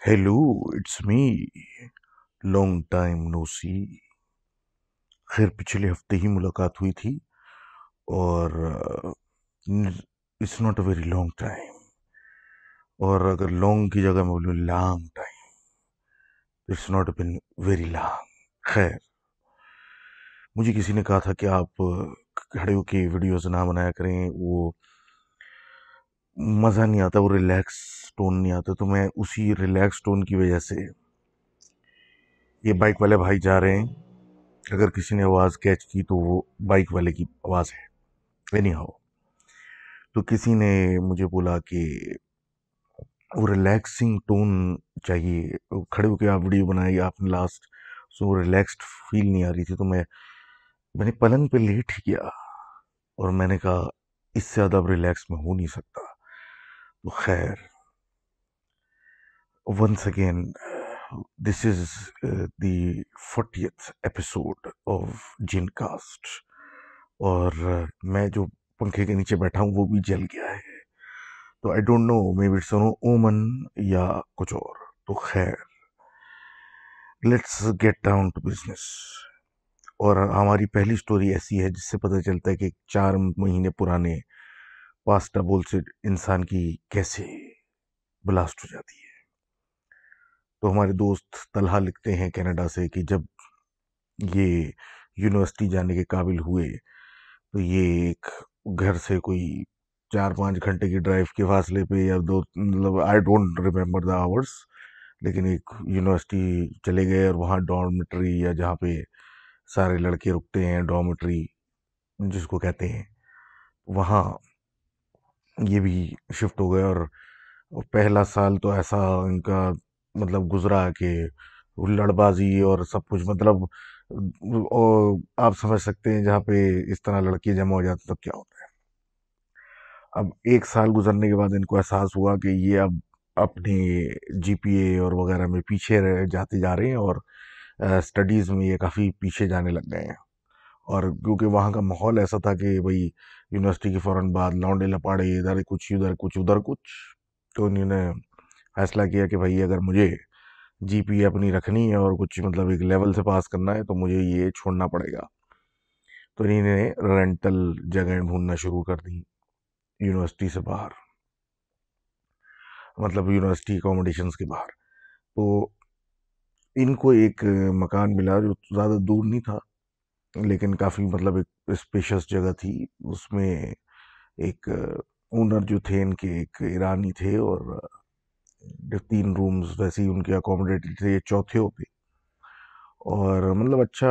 Hello, it's me. Long time no see. खैर, पिछले हफ्ते ही मुलाकात हुई थी और it's not a very long time. और अगर लॉन्ग की जगह मैं बोलूँ long time, it's not been very long. खैर, मुझे किसी ने कहा था कि आप खड़े होके वीडियोस ना बनाया करें, वो मज़ा नहीं आता, वो रिलैक्स टोन नहीं आता। तो मैं उसी रिलैक्स टोन की वजह से, ये बाइक वाले भाई जा रहे हैं, अगर किसी ने आवाज़ कैच की तो वो बाइक वाले की आवाज़ है। एनी हाउ, तो किसी ने मुझे बोला कि वो रिलैक्सिंग टोन चाहिए, वो खड़े होकर आप वीडियो बनाई आपने लास्ट, सो रिलैक्स्ड फील नहीं आ रही थी। तो मैंने पलंग पे लेट ही किया और मैंने कहा इससे ज़्यादा अब रिलैक्स में हो नहीं सकता। तो खैर, once again this is the 40th episode of Jinncast. और मैं जो पंखे के नीचे बैठा हूँ वो भी जल गया है। तो I don't know, maybe it's omen या कुछ और। तो खैर, let's get down to business. और हमारी पहली स्टोरी ऐसी है जिससे पता चलता है कि 4 महीने पुराने पास्ता बोल से इंसान की कैसे ब्लास्ट हो जाती है। तो हमारे दोस्त तलहा लिखते हैं कनाडा से कि जब ये यूनिवर्सिटी जाने के काबिल हुए तो ये एक घर से कोई 4-5 घंटे की ड्राइव के फासले पे, या दो, मतलब I don't remember the hours, लेकिन एक यूनिवर्सिटी चले गए और वहाँ डॉर्मेट्री, या जहाँ पे सारे लड़के रुकते हैं, डॉर्मेट्री जिसको कहते हैं, वहाँ ये भी शिफ्ट हो गए। और पहला साल तो ऐसा इनका मतलब गुजरा कि हुल्लड़बाजी और सब कुछ, मतलब और आप समझ सकते हैं जहाँ पे इस तरह लड़के जमा हो जाते तो क्या होता है। अब 1 साल गुजरने के बाद इनको एहसास हुआ कि ये अब अपने जीपीए और वगैरह में पीछे रह जाते जा रहे हैं, और स्टडीज़ में ये काफ़ी पीछे जाने लग गए हैं। और क्योंकि वहाँ का माहौल ऐसा था कि भाई यूनिवर्सिटी के फ़ौरन बाद लौंडे लपाड़े, इधर कुछ उधर कुछ उधर कुछ। तो इन्होंने फैसला किया कि भाई अगर मुझे जीपीए अपनी रखनी है और कुछ मतलब एक लेवल से पास करना है तो मुझे ये छोड़ना पड़ेगा। तो इन्होंने रेंटल जगह ढूंढना शुरू कर दी यूनिवर्सिटी से बाहर, मतलब यूनिवर्सिटी अकोमोडेशंस के बाहर। तो इनको एक मकान मिला जो ज़्यादा दूर नहीं था, लेकिन काफ़ी मतलब एक स्पेशियस जगह थी। उसमें एक ओनर जो थे इनके, एक ईरानी थे, और 3 रूम्स वैसे ही उनके अकोमोडेटेड थे, ये चौथे होते। और मतलब अच्छा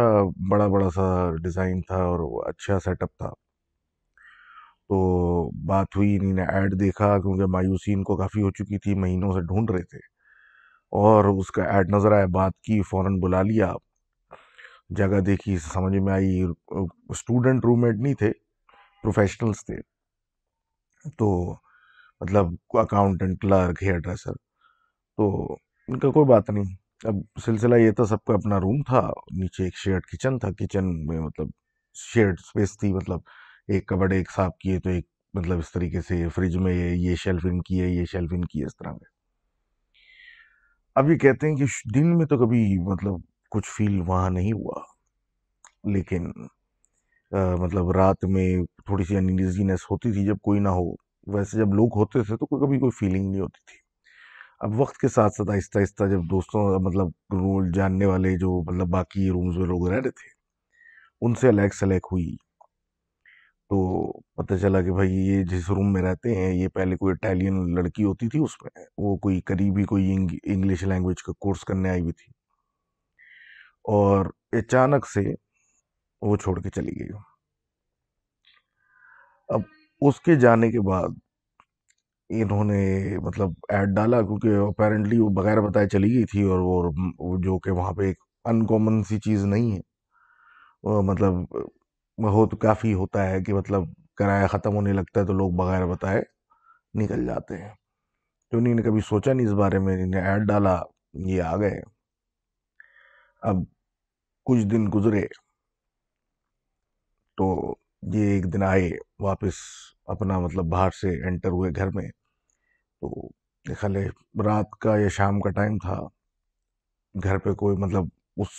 बड़ा बड़ा सा डिज़ाइन था और वो अच्छा सेटअप था। तो बात हुई, इन्होंने ऐड देखा क्योंकि मायूसी इनको काफ़ी हो चुकी थी, महीनों से ढूंढ रहे थे, और उसका ऐड नज़र आया, बात की, फ़ौरन बुला लिया, जगह देखी, समझ में आई। स्टूडेंट रूममेट नहीं थे, प्रोफेशनल्स थे। तो मतलब अकाउंटेंट, क्लर्क, हेयर ड्रेसर। तो इनका कोई बात नहीं। अब सिलसिला ये था, सबका अपना रूम था, नीचे एक शेयर्ड किचन था, किचन में मतलब शेयर्ड स्पेस थी, मतलब एक कबर्ड एक साफ किए तो एक, मतलब इस तरीके से फ्रिज में ये शेल्फ इन की है, ये शेल्फ इन की है, इस तरह में। अब ये कहते हैं कि दिन में तो कभी मतलब कुछ फील वहाँ नहीं हुआ, लेकिन मतलब रात में थोड़ी सी अनइजीनेस होती थी जब कोई ना हो। वैसे जब लोग होते थे तो कोई कभी कोई फीलिंग नहीं होती थी। अब वक्त के साथ साथ आहिस्ता आहिस्ता जब दोस्तों, मतलब रूल जानने वाले जो मतलब बाकी रूम्स में लोग रह रहे थे, उनसे अलग सलग हुई, तो पता चला कि भाई ये जिस रूम में रहते हैं ये पहले कोई इटालियन लड़की होती थी उसमें, वो कोई करीबी कोई इंग्लिश लैंग्वेज का कोर्स करने आई हुई थी, और अचानक से वो छोड़ के चली गई। अब उसके जाने के बाद इन्होंने मतलब ऐड डाला, क्योंकि अपेरेंटली वो बगैर बताए चली गई थी, और वो जो कि वहाँ पे एक अनकॉमन सी चीज़ नहीं है। वो मतलब हो तो काफ़ी होता है कि मतलब किराया ख़त्म होने लगता है तो लोग बगैर बताए निकल जाते हैं। तो इन्होंने कभी सोचा नहीं इस बारे में, इन्होंने ऐड डाला, ये आ गए। अब कुछ दिन गुजरे तो ये एक दिन आए वापस, अपना मतलब बाहर से एंटर हुए घर में। तो देखा ले, रात का या शाम का टाइम था, घर पे कोई मतलब उस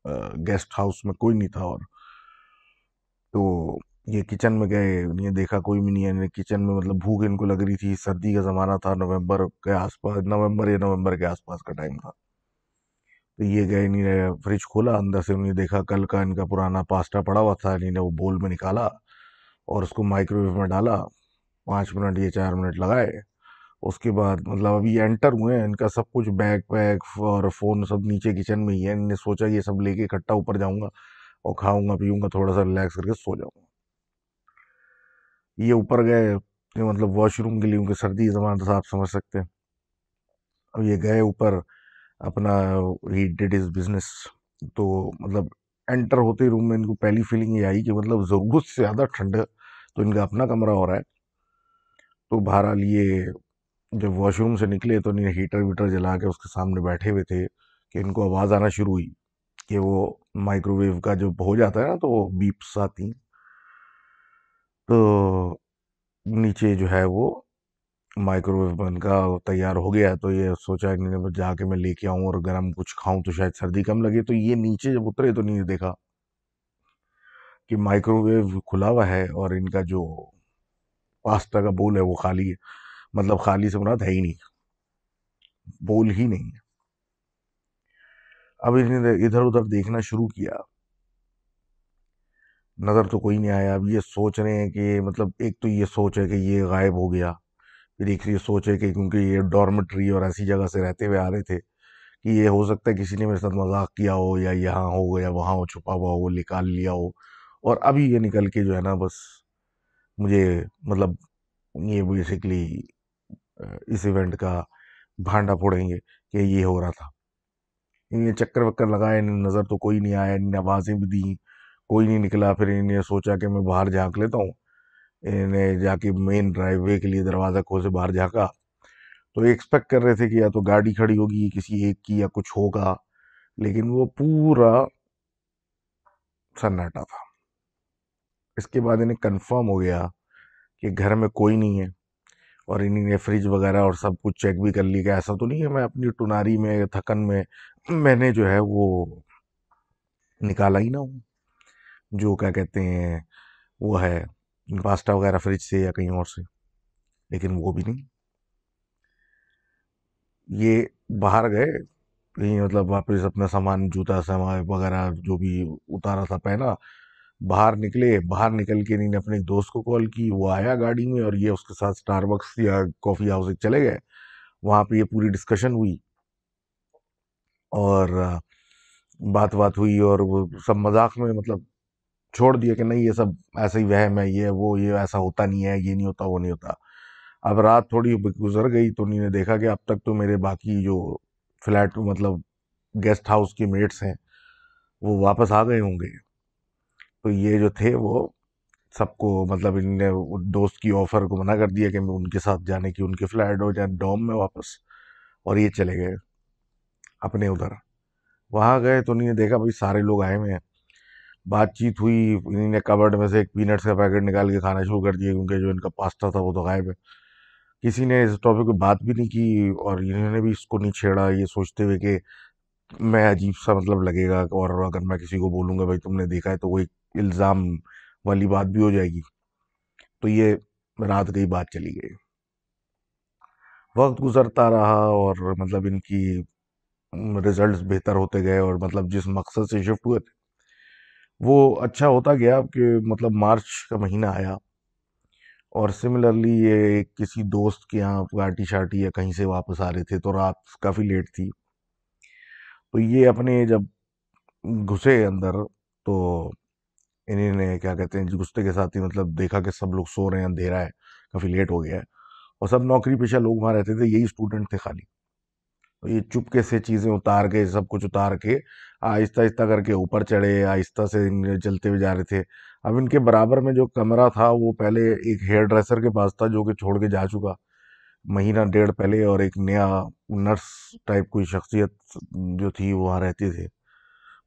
गेस्ट हाउस में कोई नहीं था। और तो ये किचन में गए, ये देखा कोई भी नहीं है। किचन में मतलब भूख इनको लग रही थी, सर्दी का ज़माना था, नवंबर के आसपास, नवंबर के आसपास का टाइम था। तो ये गए, इन्होंने फ्रिज खोला, अंदर से उन्हें देखा कल का इनका पुराना पास्ता पड़ा हुआ था। इन्होंने वो बोल में निकाला और उसको माइक्रोवेव में डाला। 5 मिनट या 4 मिनट लगाए। उसके बाद मतलब अभी एंटर हुए हैं, इनका सब कुछ बैग पैक और फ़ोन सब नीचे किचन में ही है। इन्होंने सोचा ये सब लेके इकट्ठा ऊपर जाऊंगा और खाऊंगा पीऊंगा, थोड़ा सा रिलैक्स करके सो जाऊंगा। ये ऊपर गए, ये मतलब वॉशरूम के लिए, उनके सर्दी का ज़माना था, आप समझ सकते हैं। अब ये गए ऊपर अपना, ही डिड हिज बिजनेस। तो मतलब एंटर होते ही रूम में इनको पहली फीलिंग ये आई कि मतलब ज़रूरत से ज़्यादा ठंड है। तो इनका अपना कमरा हो रहा है। तो बहरहाल ये जब वॉशरूम से निकले तो इन्हें हीटर वीटर जला के उसके सामने बैठे हुए थे कि इनको आवाज़ आना शुरू हुई कि वो माइक्रोवेव का जो हो जाता है ना, तो वो बीप्स आती। तो नीचे जो है वो माइक्रोवेव बन का तैयार हो गया। तो ये सोचा कि नहीं, जाके मैं लेके आऊं और गर्म कुछ खाऊं तो शायद सर्दी कम लगे। तो ये नीचे जब उतरे तो नहीं देखा कि माइक्रोवेव खुला हुआ है और इनका जो पास्ता का बोल है वो खाली है। मतलब खाली से मुराद है ही नहीं, बोल ही नहीं है। अब इन्होंने इधर उधर देखना शुरू किया, नज़र तो कोई नहीं आया। अब ये सोच रहे हैं कि मतलब एक तो ये सोच है कि ये गायब हो गया। फिर एक ये सोच है कि क्योंकि ये डॉर्मेट्री और ऐसी जगह से रहते हुए आ रहे थे कि ये हो सकता है किसी ने मेरे साथ मजाक किया हो, या यहाँ हो या वहाँ हो, छुपा हुआ हो, निकाल लिया हो। और अभी ये निकल के जो है ना, बस मुझे मतलब ये बेसिकली इस इवेंट का भांडा फोड़ेंगे कि ये हो रहा था। इन्हें चक्कर वक्कर लगाए, इन्हें नज़र तो कोई नहीं आया, इन्हें आवाज़ें भी दी, कोई नहीं निकला। फिर इन्हें सोचा कि मैं बाहर झाँक लेता हूँ। इन्हें जाके मेन ड्राइववे के लिए दरवाज़ा खोल से बाहर झाँका। तो एक्सपेक्ट कर रहे थे कि या तो गाड़ी खड़ी होगी किसी एक की या कुछ होगा, लेकिन वो पूरा सन्नाटा था। इसके बाद इन्हें कंफर्म हो गया कि घर में कोई नहीं है। और इन्हीं ने फ्रिज वगैरह और सब कुछ चेक भी कर लिया कि ऐसा तो नहीं है मैं अपनी टुनारी में थकन में मैंने जो है वो निकाला ही ना हूँ, जो क्या कहते हैं वो है, पास्ता वगैरह फ्रिज से या कहीं और से। लेकिन वो भी नहीं। ये बाहर गए, कहीं मतलब वापस अपना सामान, जूता सामान वगैरह जो भी उतारा था पहना, बाहर निकले। बाहर निकल के इन्होंने अपने एक दोस्त को कॉल की, वो आया गाड़ी में और ये उसके साथ स्टारबक्स या कॉफ़ी हाउस चले गए। वहाँ पे ये पूरी डिस्कशन हुई और बात बात हुई और वो सब मजाक में मतलब छोड़ दिया कि नहीं ये सब ऐसे ही वहम है, ये वो, ये ऐसा होता नहीं है, ये नहीं होता, वो नहीं होता। अब रात थोड़ी गुजर गई तो उन्होंने देखा कि अब तक तो मेरे बाकी जो फ्लैट मतलब गेस्ट हाउस के मेट्स हैं वो वापस आ गए होंगे। तो ये जो थे वो सबको मतलब इनने वो दोस्त की ऑफर को मना कर दिया कि मैं उनके साथ जाने की, उनके फ्लैट हो जाए डॉम में वापस। और ये चले गए अपने उधर। वहां गए तो उन्होंने देखा भाई सारे लोग आए हुए हैं। बातचीत हुई, इन्होंने कबर्ड में से एक पीनट्स का पैकेट निकाल के खाना शुरू कर दिया, क्योंकि जो इनका पास्ता था वो तो गायब है। किसी ने इस टॉपिक पे बात भी नहीं की और इन्होंने भी इसको नहीं छेड़ा, ये सोचते हुए कि मैं अजीब सा मतलब लगेगा, और अगर मैं किसी को बोलूंगा भाई तुमने देखा है तो वो एक इल्ज़ाम वाली बात भी हो जाएगी। तो ये रात गई, बात चली गई। वक्त गुजरता रहा और मतलब इनकी रिजल्ट्स बेहतर होते गए और मतलब जिस मकसद से शिफ्ट हुए थे वो अच्छा होता गया कि मतलब मार्च का महीना आया। और सिमिलरली ये किसी दोस्त के यहाँ पार्टी शार्टी या कहीं से वापस आ रहे थे, तो रात काफ़ी लेट थी। तो ये अपने जब घुसे अंदर तो इन्होंने क्या कहते हैं घुसते के साथ ही मतलब देखा कि सब लोग सो रहे हैं, अंधेरा है, काफ़ी लेट हो गया है। और सब नौकरी पेशा लोग वहाँ रहते थे, यही स्टूडेंट थे खाली। तो ये चुपके से चीज़ें उतार के, सब कुछ उतार के आहिस्ता आहिस्ता करके ऊपर चढ़े, आहिस्ता से चलते हुए जा रहे थे। अब इनके बराबर में जो कमरा था वो पहले एक हेयर ड्रेसर के पास था, जो कि छोड़ के जा चुका महीना डेढ़ पहले। और एक नया नर्स टाइप कोई शख्सियत जो थी वो वहाँ रहते थे,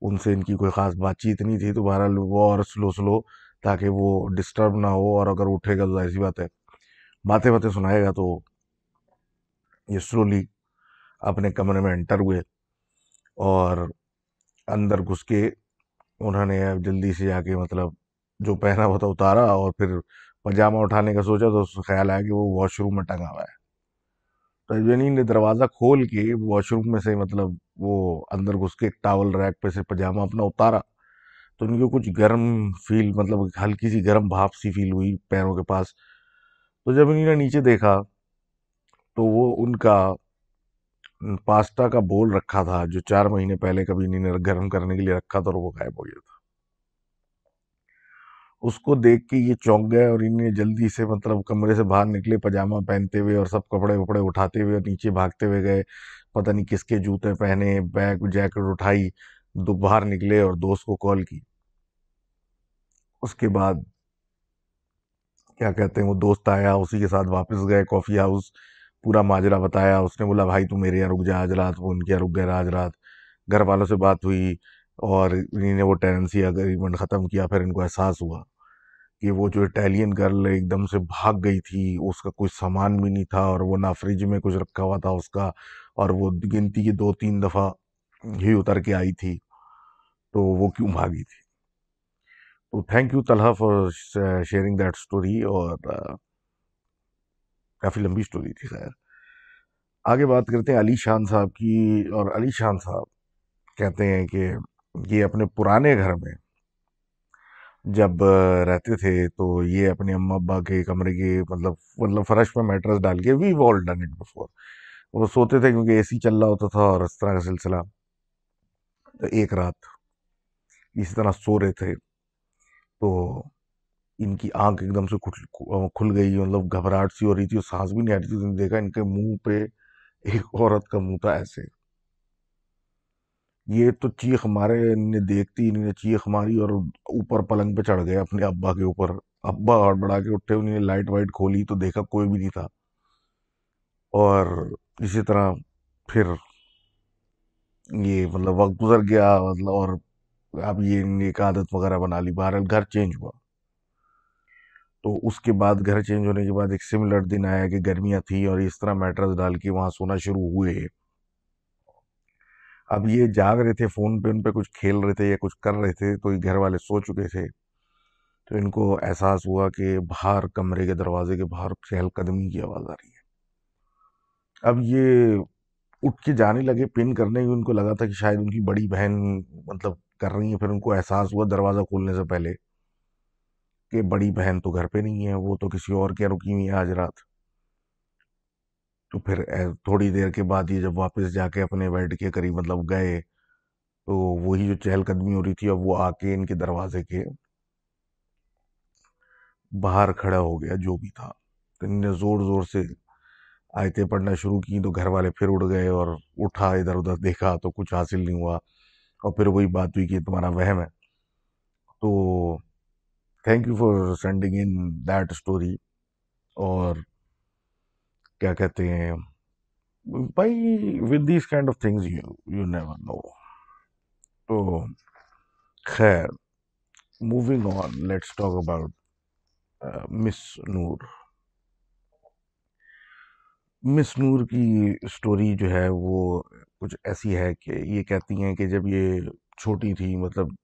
उनसे इनकी कोई ख़ास बातचीत नहीं थी। तो बहरहाल वो और स्लो स्लो, ताकि वो डिस्टर्ब ना हो, और अगर उठेगा तो ऐसी बात है बातें बातें सुनाएगा तो ये स्लोली अपने कमरे में एंटर हुए और अंदर घुस के उन्होंने जल्दी से जाके मतलब जो पहना हुआ था उतारा और फिर पजामा उठाने का सोचा तो उसको ख्याल आया कि वो वॉशरूम में टंगा हुआ है। तो जनी ने दरवाज़ा खोल के वॉशरूम में से मतलब वो अंदर घुस के एक टावल रैक पे से पजामा अपना उतारा, तो उनको कुछ गर्म फील मतलब हल्की सी गर्म भाप सी फील हुई पैरों के पास। तो जब इन्होंने नीचे देखा तो वो उनका पास्ता का बोल रखा था जो 4 महीने पहले कभी इन्होंने गर्म करने के लिए रखा था और वो गायब हो गया था। उसको देख के ये चौंक गए और इन्हें जल्दी से मतलब कमरे से बाहर निकले पजामा पहनते हुए और सब कपड़े वपड़े उठाते हुए और नीचे भागते हुए गए। पता नहीं किसके जूते पहने, बैग जैकेट उठाई, दो बाहर निकले और दोस्त को कॉल की। उसके बाद क्या कहते हैं वो दोस्त आया, उसी के साथ वापस गए कॉफी हाउस, पूरा माजरा बताया। उसने बोला भाई तू मेरे यहाँ रुक जा आज रात, वो उनके यहाँ रुक गए आज रात। घर वालों से बात हुई और इन्हीं ने वो टेनेंसी अग्रीमेंट ख़त्म किया। फिर इनको एहसास हुआ कि वो जो इटालियन गर्ल एकदम से भाग गई थी, उसका कुछ सामान भी नहीं था और वो ना फ्रिज में कुछ रखा हुआ था उसका, और वो गिनती की 2-3 दफ़ा ही उतर के आई थी, तो वो क्यों भागी थी। तो thank you Talha for sharing that story. और काफ़ी लंबी स्टोरी थी शायद। आगे बात करते हैं अली शान साहब की। और अली शान साहब कहते हैं कि ये अपने पुराने घर में जब रहते थे तो ये अपने अम्मा अब्बा के कमरे के मतलब फर्श पे मैट्रेस डाल के, we all done it before, वो सोते थे क्योंकि एसी चल रहा होता था और इस तरह का सिलसिला। तो एक रात इसी तरह सो रहे थे तो इनकी आंख एकदम से खुल गई, मतलब घबराहट सी हो रही थी और सांस भी नहीं आ रही थी। तो इन्होंने देखा इनके मुंह पे एक औरत का मुंह था ऐसे। ये तो चीख मारे, इन्हें देखती इन्होंने चीख मारी और ऊपर पलंग पे चढ़ गए अपने अब्बा के ऊपर। अब्बा हड़बड़ा के उठे, उन्होंने लाइट वाइट खोली तो देखा कोई भी नहीं था। और इसी तरह फिर ये मतलब वक्त गुजर गया मतलब, और अब ये एक आदत वगैरह बना ली। बहरहाल घर चेंज हुआ। तो उसके बाद घर चेंज होने के बाद एक सिमिलर दिन आया कि गर्मियां थी और इस तरह मैट्रेस डाल के वहां सोना शुरू हुए। अब ये जाग रहे थे, फोन पे उन पे कुछ खेल रहे थे या कुछ कर रहे थे, तो ये घर वाले सो चुके थे। तो इनको एहसास हुआ कि बाहर कमरे के दरवाजे के बाहर चहलकदमी की आवाज आ रही है। अब ये उठ के जाने लगे पिन करने ही, उनको लगा था कि शायद उनकी बड़ी बहन मतलब कर रही है। फिर उनको एहसास हुआ दरवाजा खोलने से पहले कि बड़ी बहन तो घर पे नहीं है, वो तो किसी और के यहाँ रुकी हुई है आज रात। तो फिर थोड़ी देर के बाद ये जब वापस जाके अपने बेड के करीब मतलब गए तो वही जो चहलकदमी हो रही थी, अब वो आके इनके दरवाजे के बाहर खड़ा हो गया जो भी था। तो इनने जोर जोर से आयतें पढ़ना शुरू की तो घर वाले फिर उड़ गए और उठा इधर उधर देखा तो कुछ हासिल नहीं हुआ। और फिर वही बात हुई कि तुम्हारा वहम है। तो thank you for sending in that story. और क्या कहते हैं भाई, with this kind of things you never know. तो खैर, moving on, let's talk about miss Noor. Miss Noor की स्टोरी जो है वो कुछ ऐसी है कि ये कहती हैं कि जब ये छोटी थी मतलब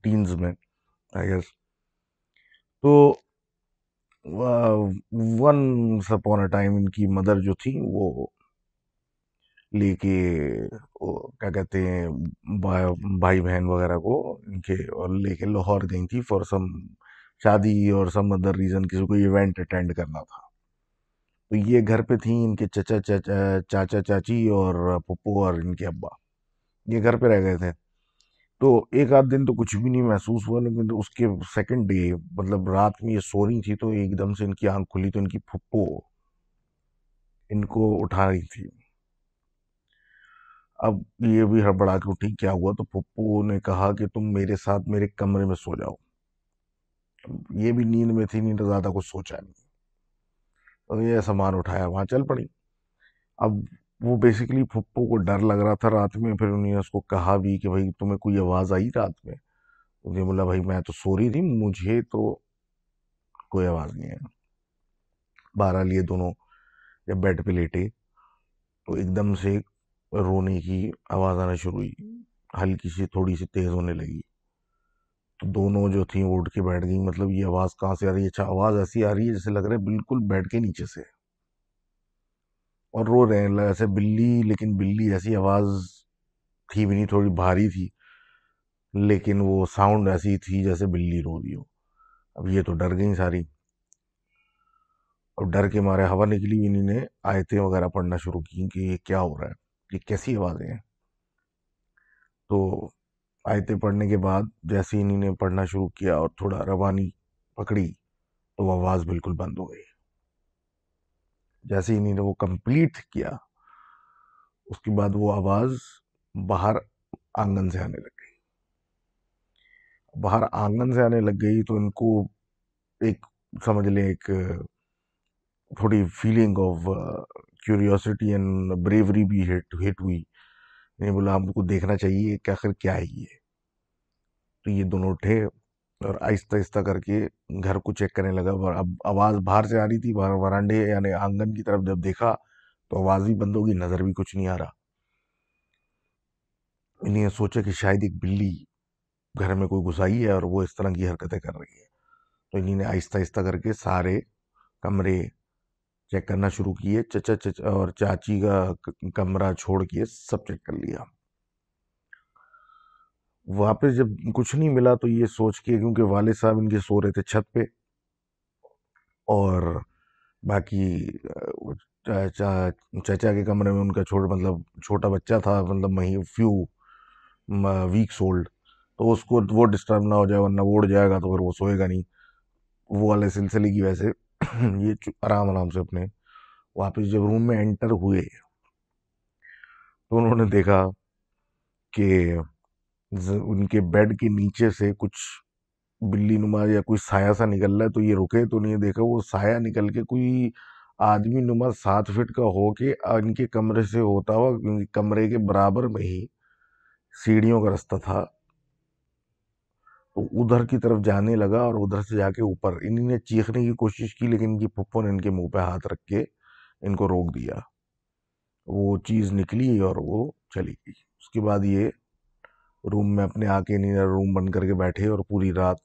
टीन्स में आई गेस, तो वंस अपॉन अ टाइम इनकी मदर जो थी वो लेके क्या कहते हैं भाई बहन वगैरह को इनके और लेके लाहौर गई थी फॉर सम शादी और सम अदर रीजन, किसी को इवेंट अटेंड करना था। तो ये घर पे थी, इनके चाचा चाची और पप्पू और इनके अब्बा, ये घर पे रह गए थे। तो एक आध दिन तो कुछ भी नहीं महसूस हुआ, लेकिन तो उसके सेकंड डे मतलब रात में ये सो रही थी तो एकदम से इनकी आंख खुली तो इनकी फुप्पो इनको उठा रही थी। अब ये भी हड़बड़ा के उठी, क्या हुआ? तो फुप्पो ने कहा कि तुम मेरे साथ मेरे कमरे में सो जाओ। ये भी नींद में थी, नींद ज्यादा कुछ सोचा नहीं, तो ये सामान उठाया वहां चल पड़ी। अब वो बेसिकली फुप्पो को डर लग रहा था रात में, फिर उन्होंने उसको कहा भी कि भाई तुम्हें कोई आवाज आई रात में? उसने बोला भाई मैं तो सो रही थी, मुझे तो कोई आवाज नहीं है। बहरहाल ये दोनों जब बेड पे लेटे तो एकदम से रोने की आवाज़ आना शुरू हुई, हल्की सी थोड़ी सी तेज़ होने लगी। तो दोनों जो थी वो उठ के बैठ गई, मतलब ये आवाज़ कहाँ से आ रही है? अच्छा, आवाज़ ऐसी आ रही है जैसे लग रहा है बिल्कुल बेड के नीचे से, और रो रहे हैं ऐसे बिल्ली, लेकिन बिल्ली ऐसी आवाज़ थी भी नहीं, थोड़ी भारी थी, लेकिन वो साउंड ऐसी थी जैसे बिल्ली रो रही हो। अब ये तो डर गई सारी, और डर के मारे हवा निकली, इन्हीं ने आयतें वगैरह पढ़ना शुरू की कि ये क्या हो रहा है, ये कैसी आवाज़ें हैं। तो आयतें पढ़ने के बाद जैसे ही इन्हीं ने पढ़ना शुरू किया और थोड़ा रवानी पकड़ी, तो वो आवाज़ बिल्कुल बंद हो गई। जैसे ही इन्हीं ने वो कंप्लीट किया, उसके बाद वो आवाज़ बाहर आंगन से आने लग गई। बाहर आंगन से आने लग गई तो इनको एक, समझ लें, एक थोड़ी feeling of curiosity and bravery भी हिट हिट हुई। इन्हें बोला हमको देखना चाहिए कि आखिर क्या है ये। तो ये दोनों उठे और आहिस्ता आहिस्ता करके घर को चेक करने लगा, और अब आवाज़ बाहर से आ रही थी, बाहर वरांडे यानी आंगन की तरफ जब देखा तो आवाज़ भी बंद होगी, नज़र भी कुछ नहीं आ रहा। इन्हें सोचा कि शायद एक बिल्ली घर में कोई घुसाई है और वो इस तरह की हरकतें कर रही है। तो इन्हीं ने आहिस्ता आहिस्ता करके सारे कमरे चेक करना शुरू किए, चचा चचा और चाची का कमरा छोड़ के सब चेक कर लिया। वापस जब कुछ नहीं मिला तो ये सोच के, क्योंकि वाले साहब इनके सो रहे थे छत पे, और बाकी चचा के कमरे में उनका मतलब छोटा बच्चा था, मतलब मही फ्यू वीक्स ओल्ड, तो उसको वो डिस्टर्ब ना हो जाए, वरना वो उड़ जाएगा तो फिर वो सोएगा नहीं। वो वाले सिलसिले की वजह से ये आराम आराम से अपने वापस जब रूम में एंटर हुए, तो उन्होंने देखा कि उनके बेड के नीचे से कुछ बिल्ली नुमा या कोई साया सा निकल रहा है। तो ये रुके, तो नहीं देखा वो साया निकल के कोई आदमी नुमा 7 फीट का हो के इनके कमरे से होता हुआ, क्योंकि कमरे के बराबर में ही सीढ़ियों का रास्ता था, तो उधर की तरफ जाने लगा, और उधर से जाके ऊपर इन्हीं ने चीखने की कोशिश की, लेकिन इनकी फुफ्फो ने इनके मुंह पे हाथ रख के इनको रोक दिया। वो चीज़ निकली और वो चली गई। उसके बाद ये रूम में अपने आके इन्हीं ने रूम बंद करके बैठे और पूरी रात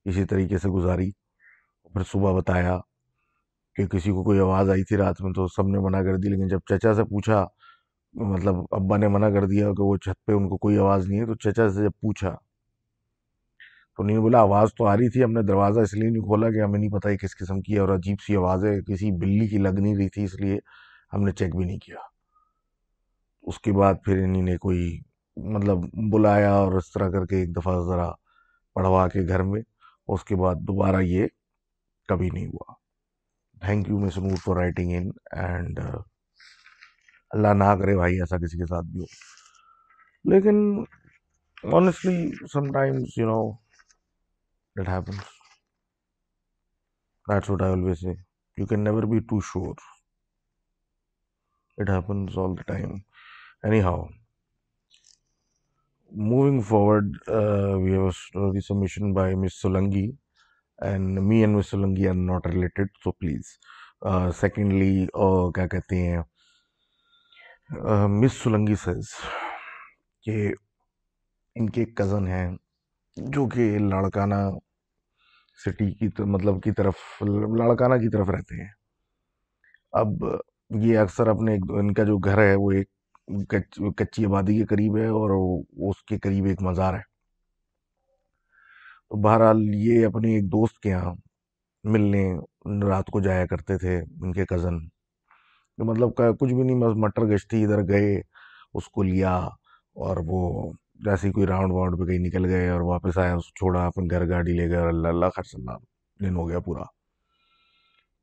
इसी तरीके से गुजारी। फिर सुबह बताया कि किसी को कोई आवाज़ आई थी रात में, तो सबने मना कर दी, लेकिन जब चचा से पूछा, मतलब अब्बा ने मना कर दिया कि वो छत पे उनको कोई आवाज़ नहीं है, तो चचा से जब पूछा तो उन्होंने बोला आवाज़ तो आ रही थी, हमने दरवाज़ा इसलिए नहीं खोला कि हमें नहीं पता है किस किस्म की है, और अजीब सी आवाज़ है, किसी बिल्ली की लग नहीं रही थी, इसलिए हमने चेक भी नहीं किया। उसके बाद फिर इन्हीं ने कोई, मतलब बुलाया, और इस तरह करके एक दफ़ा ज़रा पढ़वा के घर में, उसके बाद दोबारा ये कभी नहीं हुआ। Thank you miss Noor for writing in, and Allah ना करे भाई ऐसा किसी के साथ भी हो, लेकिन honestly sometimes it happens. That's what I always say. You can never be too sure. It happens all the time. Anyhow, moving forward, we have a story submission by Miss Solangi, and me and Miss Solangi are not related, so please. Secondly, क्या कहते हैं, miss Solangi says कि इनके cousin हैं जो कि Larkana city की मतलब की तरफ, लाड़काना की तरफ रहते हैं। अब ये अक्सर अपने इनका जो घर है वो एक कच्ची आबादी के करीब है, और उसके करीब एक मज़ार है। तो बहरहाल ये अपने एक दोस्त के यहाँ मिलने रात को जाया करते थे, इनके कज़न। तो मतलब कुछ भी नहीं, बस मटर गश्ती इधर गए, उसको लिया, और वो जैसे ही कोई राउंड वाउंड पे कहीं निकल गए और वापस आया, उसको छोड़ा, अपने घर गाड़ी ले गए, और अल्लाह अल्लाह खैर दिन हो गया पूरा।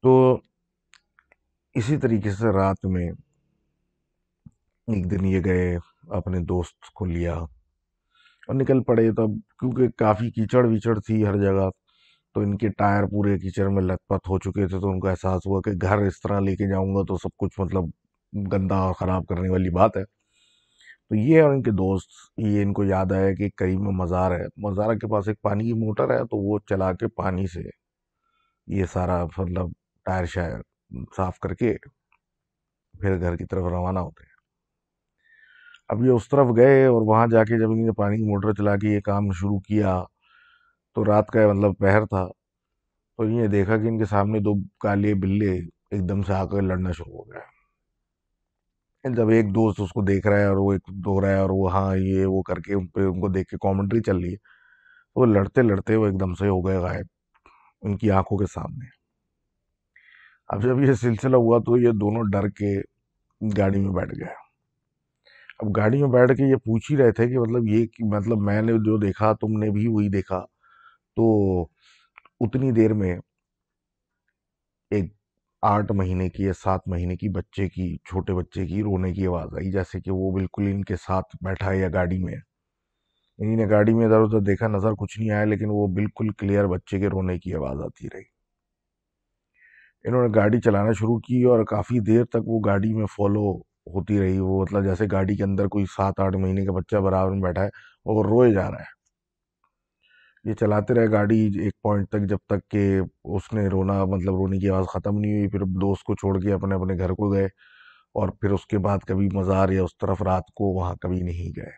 तो इसी तरीके से रात में एक दिन ये गए, अपने दोस्त को लिया और निकल पड़े। तब क्योंकि काफ़ी कीचड़ विचड़ थी हर जगह, तो इनके टायर पूरे कीचड़ में लथपथ हो चुके थे, तो उनको एहसास हुआ कि घर इस तरह लेके जाऊंगा तो सब कुछ मतलब गंदा और ख़राब करने वाली बात है। तो ये और इनके दोस्त, ये इनको याद आया कि करीब में मज़ार है, मज़ार के पास एक पानी की मोटर है, तो वो चला के पानी से ये सारा मतलब टायर शायर साफ करके फिर घर की तरफ रवाना होते हैं। अब ये उस तरफ गए और वहां जाके जब इन्होंने पानी की मोटर चला के ये काम शुरू किया, तो रात का मतलब पहर था। तो इन्हें देखा कि इनके सामने दो काले बिल्ले एकदम से आकर लड़ना शुरू हो गया। जब एक दोस्त उसको देख रहा है और वो एक धो रहा है और वो हाँ ये वो करके उन पे उनको देख के कमेंट्री चल रही है, तो वो लड़ते लड़ते वो एकदम से हो गए गायब उनकी आंखों के सामने। अब जब ये सिलसिला हुआ तो ये दोनों डर के गाड़ी में बैठ गए। अब गाड़ी में बैठ के ये पूछ ही रहे थे कि मतलब ये कि मतलब मैंने जो देखा तुमने भी वही देखा। तो उतनी देर में एक 8 महीने की या 7 महीने की बच्चे की, छोटे बच्चे की रोने की आवाज आई, जैसे कि वो बिल्कुल इनके साथ बैठा है या गाड़ी में। इन्हीं ने गाड़ी में इधर उधर देखा, नजर कुछ नहीं आया, लेकिन वो बिल्कुल क्लियर बच्चे के रोने की आवाज आती रही। इन्होंने गाड़ी चलाना शुरू की और काफी देर तक वो गाड़ी में फॉलो होती रही। वो मतलब जैसे गाड़ी के अंदर कोई 7-8 महीने का बच्चा बराबर में बैठा है और रोए जा रहा है। ये चलाते रहे गाड़ी एक पॉइंट तक, जब तक कि उसने रोना मतलब रोने की आवाज़ ख़त्म नहीं हुई। फिर दोस्त को छोड़ के अपने अपने घर को गए और फिर उसके बाद कभी मज़ार या उस तरफ रात को वहाँ कभी नहीं गए।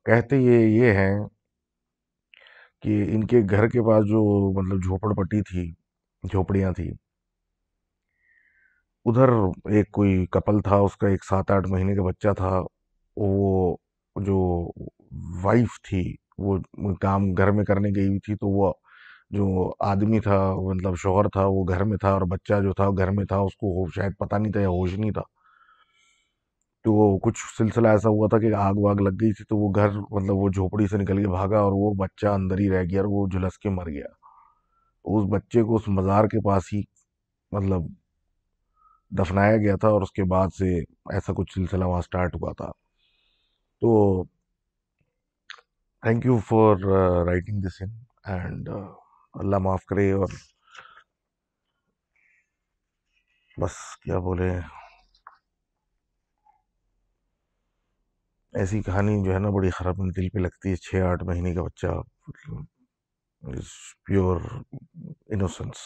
कहते ये हैं कि इनके घर के पास जो मतलब झोपड़पट्टी थी, झोपड़ियाँ थी, उधर एक कोई कपल था, उसका एक 7-8 महीने का बच्चा था। वो जो वाइफ थी वो काम घर में करने गई हुई थी, तो वो जो आदमी था मतलब शौहर था वो घर में था और बच्चा जो था घर में था, उसको शायद पता नहीं था या होश नहीं था। तो वो कुछ सिलसिला ऐसा हुआ था कि आग वाग लग गई थी, तो वो घर मतलब वो झोपड़ी से निकल के भागा और वो बच्चा अंदर ही रह गया और वो झुलस के मर गया। तो उस बच्चे को उस मज़ार के पास ही मतलब दफनाया गया था और उसके बाद से ऐसा कुछ सिलसिला वहाँ स्टार्ट हुआ था। तो thank you for writing this in and Allah माफ़ करे। और बस क्या बोले, ऐसी कहानी जो है ना बड़ी ख़राब दिल पे लगती है। 6-8 महीने का बच्चा मतलब इज प्योर इनोसेंस,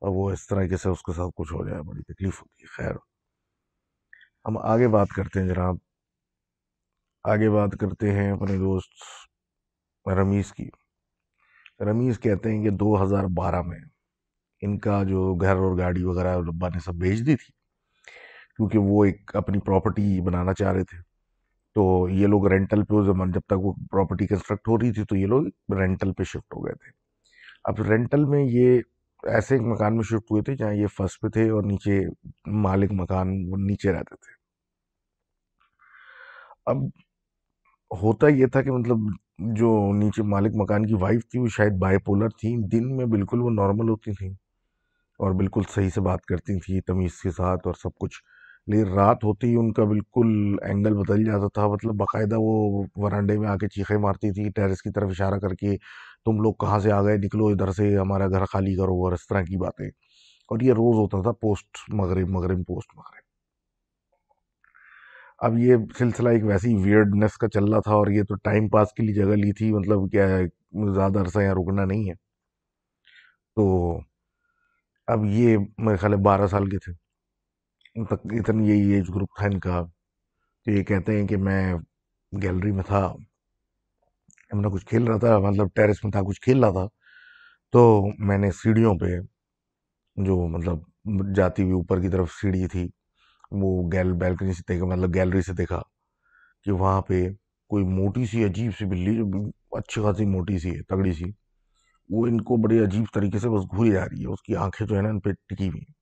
और वो इस तरीके से उसके साथ कुछ हो जाए बड़ी तकलीफ होती है। खैर, हम आगे बात करते हैं जनाब। आगे बात करते हैं अपने दोस्त रमीज़ की। रमीज़ कहते हैं कि 2012 में इनका जो घर और गाड़ी वगैरह रब्बा ने सब बेच दी थी, क्योंकि वो एक अपनी प्रॉपर्टी बनाना चाह रहे थे। तो ये लोग रेंटल पे उस जब तक वो प्रॉपर्टी कंस्ट्रक्ट हो रही थी तो ये लोग रेंटल पे शिफ्ट हो गए थे। अब रेंटल में ये ऐसे एक मकान में शिफ्ट हुए थे जहाँ ये फर्स्ट पे थे और नीचे मालिक मकान वो नीचे रहते थे। अब होता ये था कि मतलब जो नीचे मालिक मकान की वाइफ थी वो शायद बाइपोलर थी। दिन में बिल्कुल वो नॉर्मल होती थी और बिल्कुल सही से बात करती थी तमीज़ के साथ और सब कुछ। लेकिन रात होते ही उनका बिल्कुल एंगल बदल जाता था। मतलब बाकायदा वो वरांडे में आके चीखें मारती थी टेरेस की तरफ इशारा करके, तुम लोग कहाँ से आ गए, निकलो इधर से, हमारा घर खाली करो, और इस तरह की बातें। और ये रोज़ होता था पोस्ट मगरिब, मगरिब पोस्ट मगरिब। अब ये सिलसिला एक वैसी वियर्डनेस का चल रहा था और ये तो टाइम पास के लिए जगह ली थी, मतलब क्या है, ज़्यादा अरसा यहाँ रुकना नहीं है। तो अब ये मेरे ख्याल 12 साल के थे तक, इतनी यही एज ग्रुप था इनका। तो ये कहते हैं कि मैं गैलरी में था, मैं कुछ खेल रहा था, मतलब टेरेस में था कुछ खेल रहा था। तो मैंने सीढ़ियों पे जो मतलब जाती हुई ऊपर की तरफ सीढ़ी थी, वो गैल बैल्कनी से देखा, मतलब गैलरी से देखा कि वहाँ पे कोई मोटी सी अजीब सी बिल्ली, जो अच्छी खासी मोटी सी है, तगड़ी सी, वो इनको बड़े अजीब तरीके से बस घूरी जा रही है। उसकी आंखें जो है ना इन पे टिकी हुई हैं।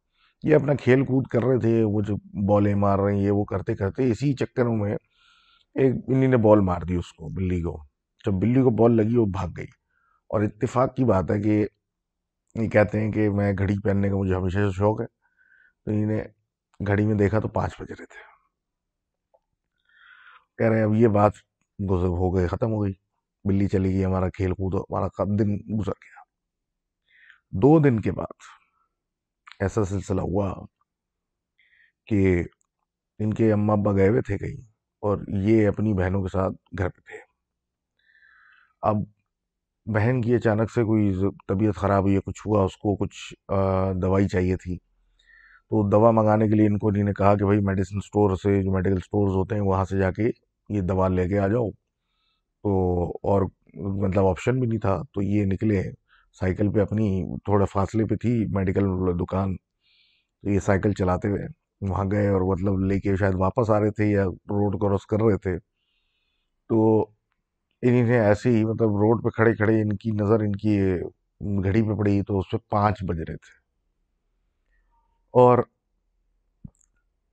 ये अपना खेल कूद कर रहे थे, वो जो बॉलें मार रहे हैं ये वो करते करते, इसी चक्करों में एक इन्हीं ने बॉल मार दी उसको, बिल्ली को। जब बिल्ली को बॉल लगी वो भाग गई। और इत्तेफाक की बात है कि ये कहते हैं कि मैं घड़ी पहनने का मुझे हमेशा से शौक है, तो इन्हें घड़ी में देखा तो 5 बज रहे थे। कह रहे हैं अब ये बात गुजर हो गई, खत्म हो गई, बिल्ली चली गई, हमारा खेल कूद हमारा कब दिन गुजर गया। 2 दिन के बाद ऐसा सिलसिला हुआ कि इनके अम्मा अब्बा गए हुए थे कहीं और ये अपनी बहनों के साथ घर पे थे। अब बहन की अचानक से कोई तबीयत खराब हुई है, कुछ हुआ, उसको कुछ दवाई चाहिए थी। तो दवा मंगाने के लिए इन्होंने कहा कि भाई मेडिसिन स्टोर से, जो मेडिकल स्टोर्स होते हैं वहाँ से जाके ये दवा लेके आ जाओ। तो और मतलब ऑप्शन भी नहीं था, तो ये निकले साइकिल पे अपनी, थोड़ा फासले पे थी मेडिकल दुकान, तो ये साइकिल चलाते हुए वहाँ गए और मतलब लेके शायद वापस आ रहे थे या रोड क्रॉस कर रहे थे। तो इन्हीं ने ऐसे ही मतलब रोड पे खड़े खड़े इनकी नज़र इनकी घड़ी पे पड़ी, तो उस पे 5 बज रहे थे। और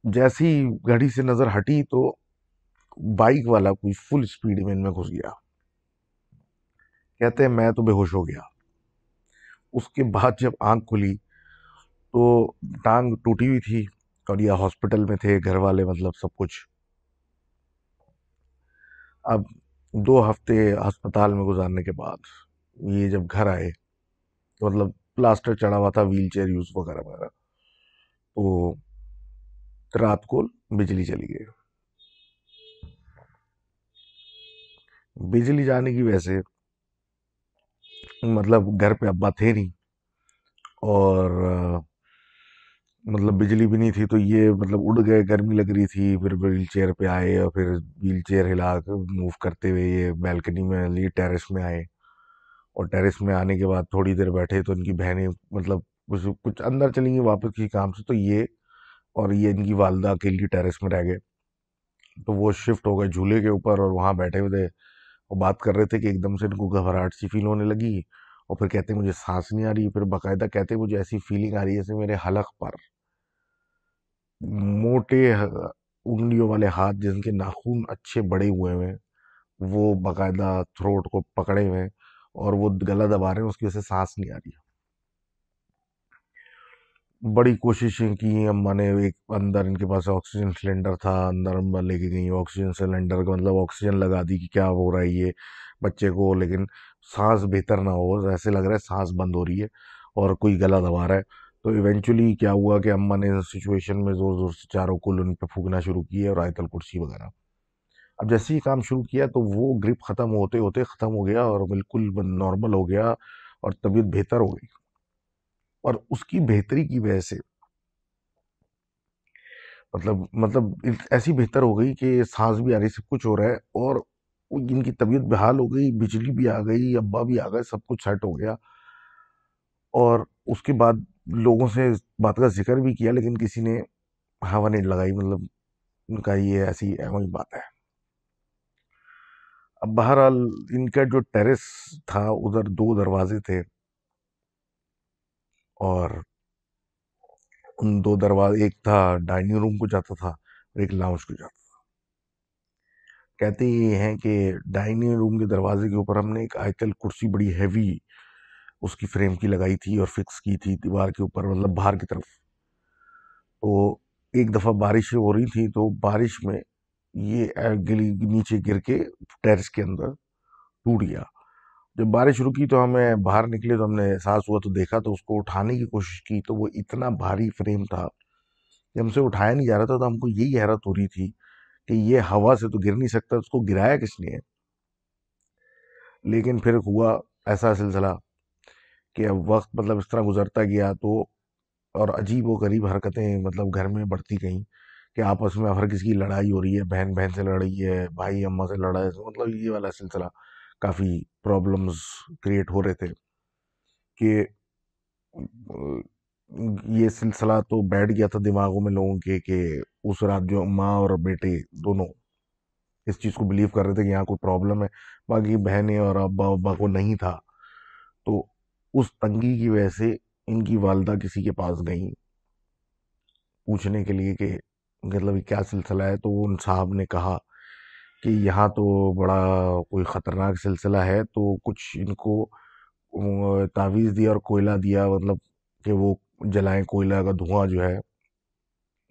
जैसी घड़ी से नज़र हटी तो बाइक वाला कोई फुल स्पीड में इनमें घुस गया। कहते हैं मैं तो बेहोश हो गया। उसके बाद जब आंख खुली तो टांग टूटी हुई थी और ये हॉस्पिटल में थे घर वाले, मतलब सब कुछ। अब 2 हफ्ते अस्पताल में गुजारने के बाद ये जब घर आए तो मतलब प्लास्टर चढ़ा हुआ था, व्हील चेयर यूज वगैरह वगैरह। तो रात को बिजली चली गई। बिजली जाने की वजह से मतलब घर पे अब्बा थे नहीं, और मतलब बिजली भी नहीं थी, तो ये मतलब उड़ गए, गर्मी लग रही थी, फिर व्हील चेयर पे आए और फिर व्हील चेयर हिला कर मूव करते हुए ये बैल्कनी में लिए टेरेस में आए। और टेरेस में आने के बाद थोड़ी देर बैठे तो इनकी बहनें मतलब कुछ कुछ अंदर चली गई वापस किसी काम से, तो ये और ये इनकी वालदा अकेली टेरेस में रह गए। तो वो शिफ्ट हो गए झूले के ऊपर और वहां बैठे हुए थे और बात कर रहे थे कि एकदम से इनको घबराहट सी फील होने लगी। और फिर कहते मुझे सांस नहीं आ रही, फिर बाकायदा कहते मुझे ऐसी फीलिंग आ रही है जैसे मेरे हलक पर मोटे उंगलियों वाले हाथ जिनके नाखून अच्छे बड़े हुए हैं, वो बाकायदा थ्रोट को पकड़े हुए हैं और वो गला दबा रहे हैं, उसकी वजह से सांस नहीं आ रही। बड़ी कोशिशें की अम्मा ने, एक अंदर इनके पास ऑक्सीजन सिलेंडर था, अंदर अम्मा लेके गई ऑक्सीजन सिलेंडर का, मतलब ऑक्सीजन लगा दी कि क्या हो रहा है ये बच्चे को, लेकिन सांस बेहतर ना हो, ऐसे लग रहा है सांस बंद हो रही है और कोई गला दबा रहा है। तो इवेंचुअली क्या हुआ कि अम्मा ने सिचुएशन में जोर जोर से चारों कुल उन पे फूकना शुरू किए और आयतल कुर्सी वगैरह। अब जैसे ही काम शुरू किया तो वो ग्रिप खत्म होते होते खत्म हो गया और बिल्कुल नॉर्मल हो गया और तबीयत बेहतर हो गई। और उसकी बेहतरी की वजह से ऐसी बेहतर हो गई कि सांस भी आ रही, सब कुछ हो रहा है, और इनकी तबीयत बेहाल हो गई, बिजली भी आ गई, अब्बा भी आ गए, सब कुछ सेट हो गया। और उसके बाद लोगों से इस बात का जिक्र भी किया, लेकिन किसी ने हवा नहीं लगाई, मतलब उनका ये ऐसी वही बात है। अब बहरहाल इनका जो टेरेस था उधर 2 दरवाजे थे, और उन 2 दरवाजे, एक था डाइनिंग रूम को जाता था और एक लाउंज को जाता था। कहते ये हैं कि डाइनिंग रूम के दरवाजे के ऊपर हमने एक आयतल कुर्सी बड़ी हैवी उसकी फ्रेम की लगाई थी और फिक्स की थी दीवार के ऊपर, मतलब बाहर की तरफ। तो एक दफ़ा बारिश हो रही थी, तो बारिश में ये गिली नीचे गिर के टेरेस के अंदर टूट गया। जब बारिश रुकी तो हमें बाहर निकले तो हमने एहसास हुआ, तो देखा तो उसको उठाने की कोशिश की, तो वो इतना भारी फ्रेम था कि हमसे उठाया नहीं जा रहा था। तो हमको यही हैरत हो रही थी कि ये हवा से तो गिर नहीं सकता, उसको गिराया किसने है। लेकिन फिर हुआ ऐसा सिलसिला कि अब वक्त मतलब इस तरह गुजरता गया, तो और अजीब व गरीब हरकतें मतलब घर में बढ़ती गईं कि आपस में हर किसी की लड़ाई हो रही है, बहन बहन से लड़ रही है, भाई अम्मा से लड़ा है, मतलब ये वाला सिलसिला काफ़ी प्रॉब्लम्स क्रिएट हो रहे थे कि ये सिलसिला तो बैठ गया था दिमागों में लोगों के कि उस रात जो माँ और बेटे दोनों इस चीज़ को बिलीव कर रहे थे कि यहाँ कोई प्रॉब्लम है, बाकी बहनें और अब्बा अब्बा को नहीं था। तो उस तंगी की वजह से इनकी वालदा किसी के पास गई पूछने के लिए कि मतलब ये क्या सिलसिला है। तो उन साहब ने कहा कि यहाँ तो बड़ा कोई ख़तरनाक सिलसिला है, तो कुछ इनको तावीज़ दिया और कोयला दिया, मतलब कि वो जलाएं, कोयला का धुआं जो है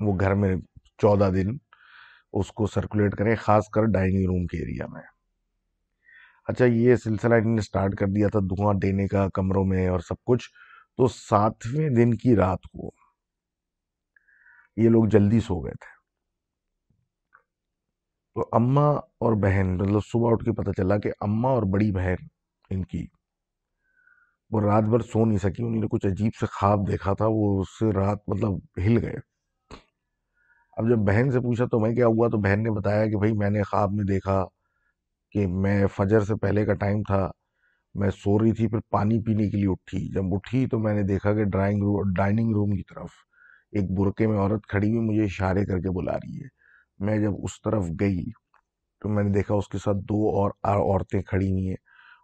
वो घर में 14 दिन उसको सर्कुलेट करें, खासकर डाइनिंग रूम के एरिया में। अच्छा, ये सिलसिला इन्होंने स्टार्ट कर दिया था धुआं देने का कमरों में और सब कुछ। तो 7वें दिन की रात को ये लोग जल्दी सो गए थे। तो अम्मा और बहन, मतलब सुबह उठ के पता चला कि अम्मा और बड़ी बहन इनकी वो रात भर सो नहीं सकी, उन्होंने कुछ अजीब से ख्वाब देखा था, वो उससे रात मतलब हिल गए। अब जब बहन से पूछा तो मैं क्या हुआ, तो बहन ने बताया कि भाई मैंने ख्वाब में देखा कि मैं फजर से पहले का टाइम था, मैं सो रही थी, फिर पानी पीने के लिए उठी, जब उठी तो मैंने देखा कि डाइनिंग रूम की तरफ एक बुरके में औरत खड़ी हुई मुझे इशारे करके बुला रही है। मैं जब उस तरफ गई तो मैंने देखा उसके साथ दो और औरतें खड़ी हुई हैं।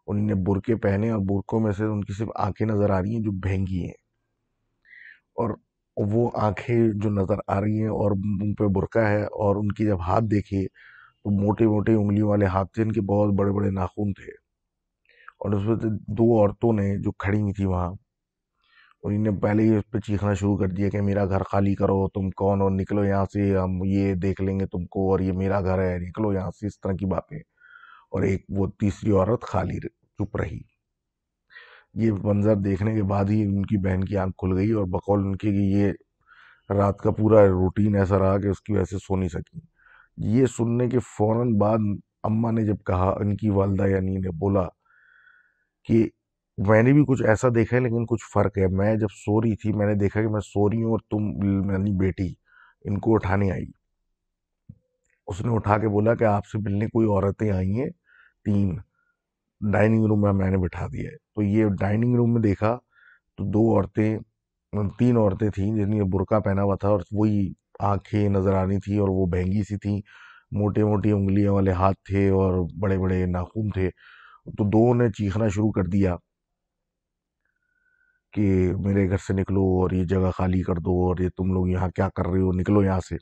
उन्होंने बुरके पहने और बुरकों में से उनकी सिर्फ आंखें नजर आ रही हैं जो भेंगी हैं, और वो आंखें जो नजर आ रही हैं और मुंह पे बुरका है, और उनकी जब हाथ देखे तो मोटे मोटे उंगलियों वाले हाथ थे, इनके बहुत बड़े बड़े नाखून थे। और उसमें से दो औरतों ने जो खड़ी हुई थी वहां, उन्होंने पहले ही उस पर चीखना शुरू कर दिया कि मेरा घर खाली करो, तुम कौन हो, निकलो यहाँ से, हम ये देख लेंगे तुमको, और ये मेरा घर है, निकलो यहाँ से, इस तरह की बातें। और एक वो तीसरी औरत चुप रही। ये मंजर देखने के बाद ही उनकी बहन की आंख खुल गई, और बकौल उनके कि ये रात का पूरा रूटीन ऐसा रहा कि उसकी वजह से सो नहीं सकी। ये सुनने के फौरन बाद अम्मा ने जब कहा, इनकी वालदा यानी ने बोला कि मैंने भी कुछ ऐसा देखा है लेकिन कुछ फर्क है, मैं जब सो रही थी मैंने देखा कि मैं सो रही हूँ और तुम यानी बेटी इनको उठाने आई। उसने उठा के बोला कि आपसे मिलने कोई औरतें आई हैं, तीन, डाइनिंग रूम में मैंने बिठा दिया है। तो ये डाइनिंग रूम में देखा तो दो औरतें, तीन औरतें थीं जिन्हें बुर्का पहना हुआ था, और वही आंखें नजर आ रही थी, और वो बहंगी सी थी, मोटे मोटी उंगलियों वाले हाथ थे और बड़े बड़े नाखून थे। तो दो ने चीखना शुरू कर दिया कि मेरे घर से निकलो और ये जगह खाली कर दो, और ये तुम लोग यहाँ क्या कर रहे हो, निकलो यहाँ से।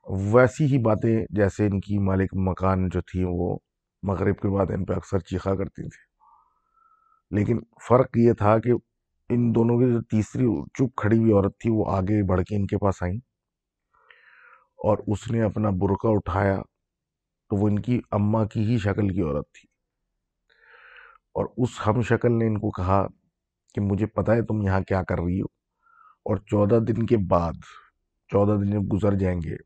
वैसी ही बातें जैसे इनकी मालिक मकान जो थी वो मगरिब के बाद इन पे अक्सर चीखा करती थी। लेकिन फर्क ये था कि इन दोनों की जो तीसरी चुप खड़ी हुई औरत थी वो आगे बढ़ के इनके पास आई, और उसने अपना बुर्का उठाया तो वो इनकी अम्मा की ही शक्ल की औरत थी। और उस हम शक्ल ने इनको कहा कि मुझे पता है तुम यहाँ क्या कर रही हो, और 14 दिन के बाद, 14 दिन जब गुजर जाएंगे,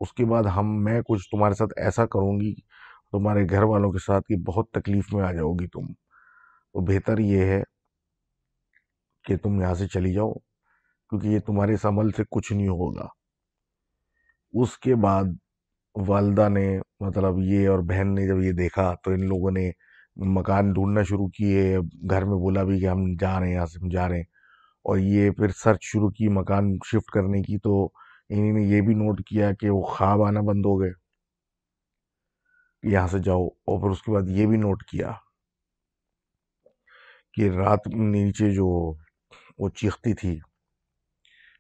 उसके बाद मैं कुछ तुम्हारे साथ ऐसा करूंगी, तुम्हारे घर वालों के साथ, कि बहुत तकलीफ में आ जाओगी तुम। तो बेहतर ये है कि तुम यहाँ से चली जाओ, क्योंकि ये तुम्हारे इस अमल से कुछ नहीं होगा। उसके बाद वालदा ने, मतलब ये और बहन ने जब ये देखा तो इन लोगों ने मकान ढूंढना शुरू किए, घर में बोला भी कि हम जा रहे हैं, यहाँ से हम जा रहे हैं। और ये फिर सर्च शुरू की मकान शिफ्ट करने की, तो इन्होंने ये भी नोट किया कि वो ख्वाब आना बंद हो गए, यहाँ से जाओ। और फिर उसके बाद ये भी नोट किया कि रात में नीचे जो वो चीखती थी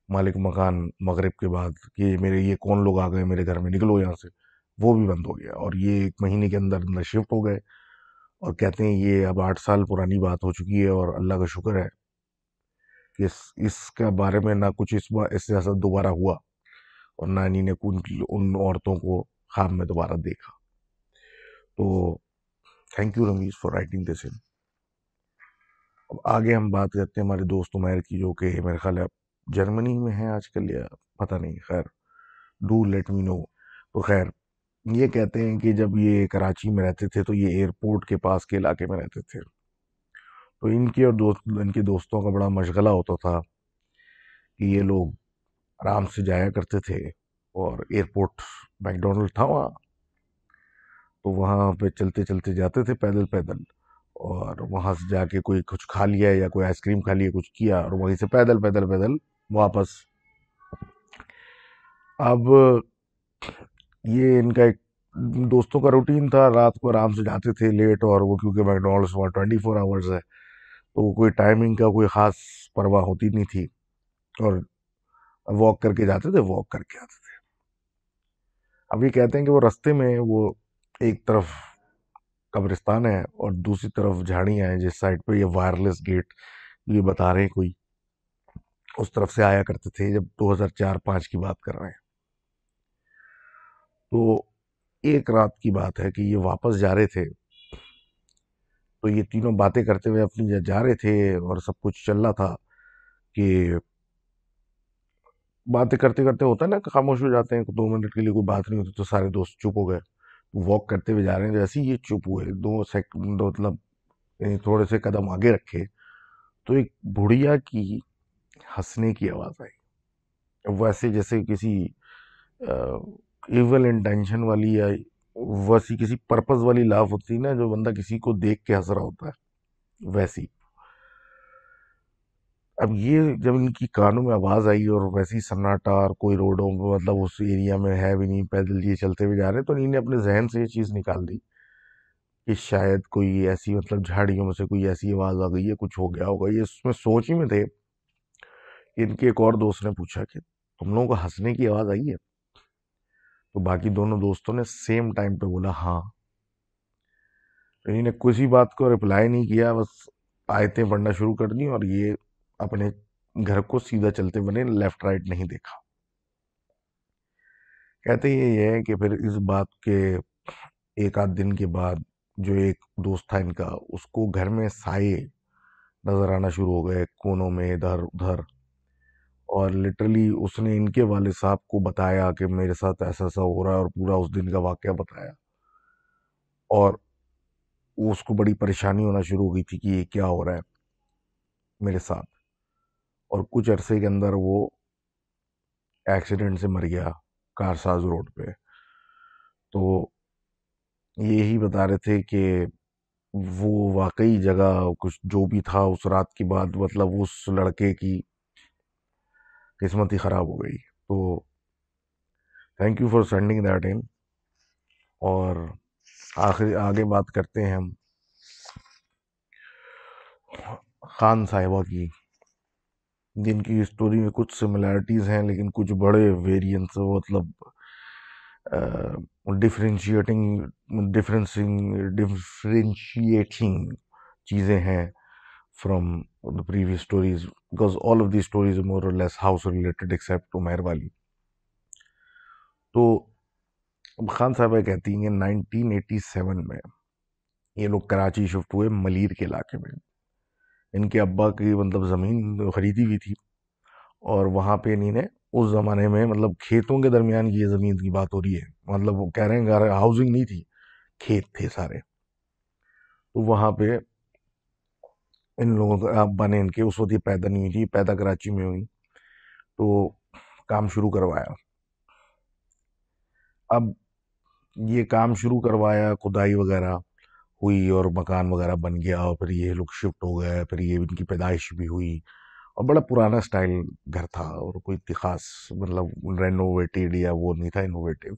मालिक मकान मगरिब के बाद कि मेरे ये कौन लोग आ गए मेरे घर में, निकलो यहाँ से, वो भी बंद हो गया। और ये 1 महीने के अंदर अंदर शिफ्ट हो गए। और कहते हैं ये अब 8 साल पुरानी बात हो चुकी है, और अल्लाह का शुक्र है कि इसके बारे में ना कुछ इस बार इससे ऐसा दोबारा हुआ, और ना इन्हीं ने उन औरतों को ख्वाब में दोबारा देखा। तो thank you Rameez for writing this in. अब आगे हम बात करते हैं हमारे दोस्त उमैर की, जो कि मेरे ख्याल है जर्मनी में है आजकल, या पता नहीं, खैर डू लेट मी नो। तो खैर, ये कहते हैं कि जब ये कराची में रहते थे तो ये एयरपोर्ट के पास के इलाके में रहते थे। तो इनके दोस्तों का बड़ा मशगला होता था कि ये लोग आराम से जाया करते थे, और एयरपोर्ट मैकडोनल्ड था वहाँ, तो वहाँ पे चलते चलते जाते थे पैदल पैदल, और वहाँ से जाके कोई कुछ खा लिया या कोई आइसक्रीम खा लिया, कुछ किया, और वहीं से पैदल पैदल पैदल वापस। अब ये इनका एक दोस्तों का रूटीन था, रात को आराम से जाते थे लेट, और वो क्योंकि मैकडोनल्ड्स वहाँ 24 आवर्स है, तो कोई टाइमिंग का कोई ख़ास परवाह होती नहीं थी, और वॉक करके जाते थे, वॉक करके आते थे। अब ये कहते हैं कि वो रास्ते में वो एक तरफ कब्रिस्तान है और दूसरी तरफ झाड़ियाँ हैं, जिस साइड पे ये वायरलेस गेट ये बता रहे हैं कोई, उस तरफ से आया करते थे, जब 2004-5 की बात कर रहे हैं। तो एक रात की बात है कि ये वापस जा रहे थे, तो ये तीनों बातें करते हुए अपनी जा रहे थे, और सब कुछ चल रहा था कि बातें करते करते होता है ना, खामोश हो जाते हैं, 2 मिनट के लिए कोई बात नहीं होती, तो सारे दोस्त चुप हो गए। वॉक करते हुए जा रहे हैं, जैसे ही ये चुप हुए, 2 सेकंड मतलब थोड़े से कदम आगे रखे तो एक बुढ़िया की हंसने की आवाज आई, वैसे जैसे किसी इवल इंटेंशन वाली या वैसी किसी पर्पस वाली लाफ होती है ना, जो बंदा किसी को देख के हंस रहा होता है, वैसी। अब ये जब इनकी कानों में आवाज आई और वैसी सन्नाटा, और कोई रोडों में मतलब उस एरिया में है भी नहीं, पैदल ये चलते हुए जा रहे हैं, तो इन्होंने अपने जहन से ये चीज निकाल दी कि शायद कोई ऐसी मतलब झाड़ियों में से कोई ऐसी आवाज आ गई है, कुछ हो गया होगा। ये उसमें सोच ही में थे कि इनके एक और दोस्त ने पूछा कि तुम लोगों को हंसने की आवाज आई है? तो बाकी दोनों दोस्तों ने सेम टाइम पे बोला हाँ। तो इन्होंने किसी बात को रिप्लाई नहीं किया, बस आयतें पढ़ना शुरू कर दी और ये अपने घर को सीधा चलते बने, लेफ्ट राइट नहीं देखा। कहते ये है कि फिर इस बात के एक आध दिन के बाद जो एक दोस्त था इनका, उसको घर में साए नजर आना शुरू हो गए कोनों में, इधर उधर। और लिटरली उसने इनके वाले साहब को बताया कि मेरे साथ ऐसा ऐसा हो रहा है, और पूरा उस दिन का वाकया बताया। और उसको बड़ी परेशानी होना शुरू हो गई थी कि ये क्या हो रहा है मेरे साथ। और कुछ अरसे के अंदर वो एक्सीडेंट से मर गया कारसाज रोड पे। तो यही बता रहे थे कि वो वाकई जगह कुछ जो भी था उस रात की बात, मतलब उस लड़के की किस्मत ही खराब हो गई। तो thank you for sending that in. और आखिर आगे बात करते हैं हम खान साहिबा की, जिनकी स्टोरी में कुछ सिमिलैरिटीज हैं लेकिन कुछ बड़े वेरिएंस, मतलब डिफरेंशिएटिंग डिफरेंशिएटिंग चीज़ें हैं from the previous stories, because all of the stories more और less house related except Umar वाली। तो खान साहबा कहती हैं 1987 में ये लोग कराची शिफ्ट हुए मलीर के इलाके में। इनके अब्बा की मतलब ज़मीन खरीदी हुई थी, और वहाँ पे इन्हीं उस ज़माने में मतलब खेतों के दरमियान की ये ज़मीन की बात हो रही है, मतलब वो कह रहे हैं घर हाउसिंग नहीं थी, खेत थे सारे। तो वहाँ पे इन लोगों का अब्बा ने, इनके उस वक्त ये पैदा नहीं हुई थी, पैदा कराची में हुई। तो काम शुरू करवाया। अब ये काम शुरू करवाया, खुदाई वगैरह हुई और मकान वगैरह बन गया, और फिर ये लोग शिफ्ट हो गए, फिर ये इनकी पैदाइश भी हुई। और बड़ा पुराना स्टाइल घर था, और कोई इतनी खास मतलब रेनोवेटेड या वो नहीं था इनोवेटिव।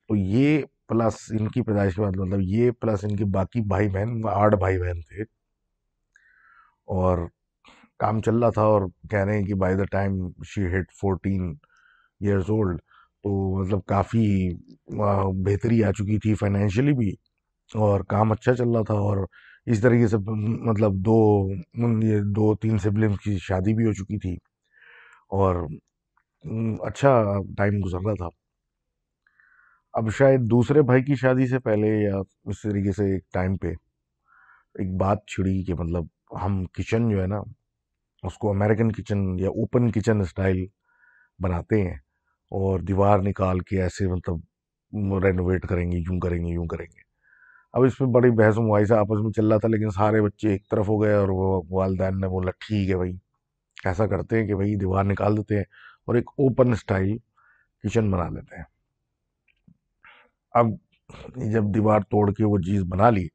तो ये प्लस इनकी पैदाइश के बाद मतलब ये प्लस इनके बाकी भाई बहन, 8 भाई बहन थे। और काम चल रहा था, और कह रहे हैं कि by the time she hit 14 years old, तो मतलब काफ़ी बेहतरी आ चुकी थी फाइनेंशियली भी, और काम अच्छा चल रहा था। और इस तरीके से मतलब ये 2-3 सिबलिंग्स की शादी भी हो चुकी थी, और अच्छा टाइम गुजर रहा था। अब शायद दूसरे भाई की शादी से पहले या इस तरीके से एक टाइम पे एक बात छिड़ी कि मतलब हम किचन जो है ना, उसको अमेरिकन किचन या ओपन किचन स्टाइल बनाते हैं, और दीवार निकाल के ऐसे मतलब रेनोवेट करेंगे, यूं करेंगे यूं करेंगे। अब इस पे बड़ी बहस मुआवजा आपस में चल रहा था, लेकिन सारे बच्चे एक तरफ हो गए, और वो वालदैन ने बोला ठीक है भाई, ऐसा करते हैं कि भाई दीवार निकाल देते हैं और एक ओपन स्टाइल किचन बना लेते हैं। अब जब दीवार तोड़ के वो चीज़ बना ली,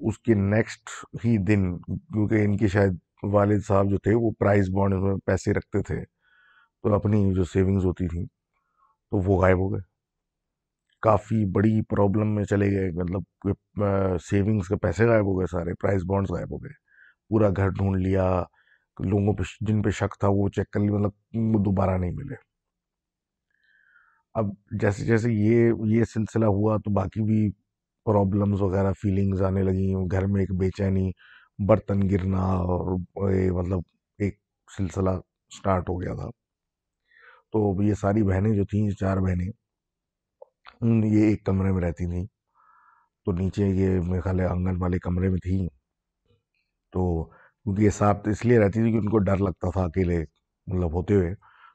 उसके नेक्स्ट ही दिन, क्योंकि इनके शायद वालिद साहब जो थे वो प्राइस बॉन्ड में पैसे रखते थे, तो अपनी जो सेविंग्स होती थी तो वो गायब हो गए। काफ़ी बड़ी प्रॉब्लम में चले गए, मतलब सेविंग्स के पैसे गायब हो गए, सारे प्राइस बॉन्ड्स गायब हो गए। पूरा घर ढूंढ लिया, लोगों पे जिन पे शक था वो चेक कर लिया, मतलब वो दोबारा नहीं मिले। अब जैसे जैसे ये सिलसिला हुआ, तो बाकी भी प्रॉब्लम्स वगैरह फीलिंग्स आने लगी, घर में एक बेचैनी, बर्तन गिरना, और मतलब एक सिलसिला स्टार्ट हो गया था। तो ये सारी बहनें जो थीं, 4 बहनें, ये एक कमरे में रहती थी। तो नीचे ये मेरे ख्याल है आंगन वाले कमरे में थी। तो क्योंकि ये साथ इसलिए रहती थी कि उनको डर लगता था अकेले मतलब होते हुए,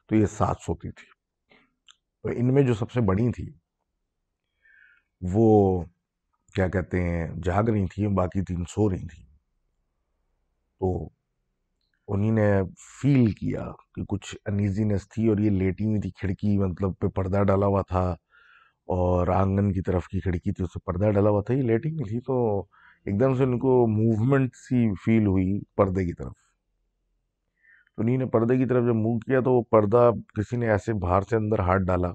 तो ये साथ सोती थी। तो इनमें जो सबसे बड़ी थी, वो क्या कहते हैं, जाग रही थी, बाकी 3 सो रही थी। तो उन्हीं ने फील किया कि कुछ अनईजीनेस थी, और ये लेटी हुई थी खिड़की मतलब पे पर्दा डाला हुआ था, और आंगन की तरफ की खिड़की थी, उससे पर्दा डाला हुआ था, ये लेटी हुई थी। तो एकदम से उनको मूवमेंट सी फील हुई पर्दे की तरफ। तो उन्हीं ने पर्दे की तरफ जब मूव किया तो वो पर्दा किसी ने ऐसे बाहर से अंदर हाथ डाला,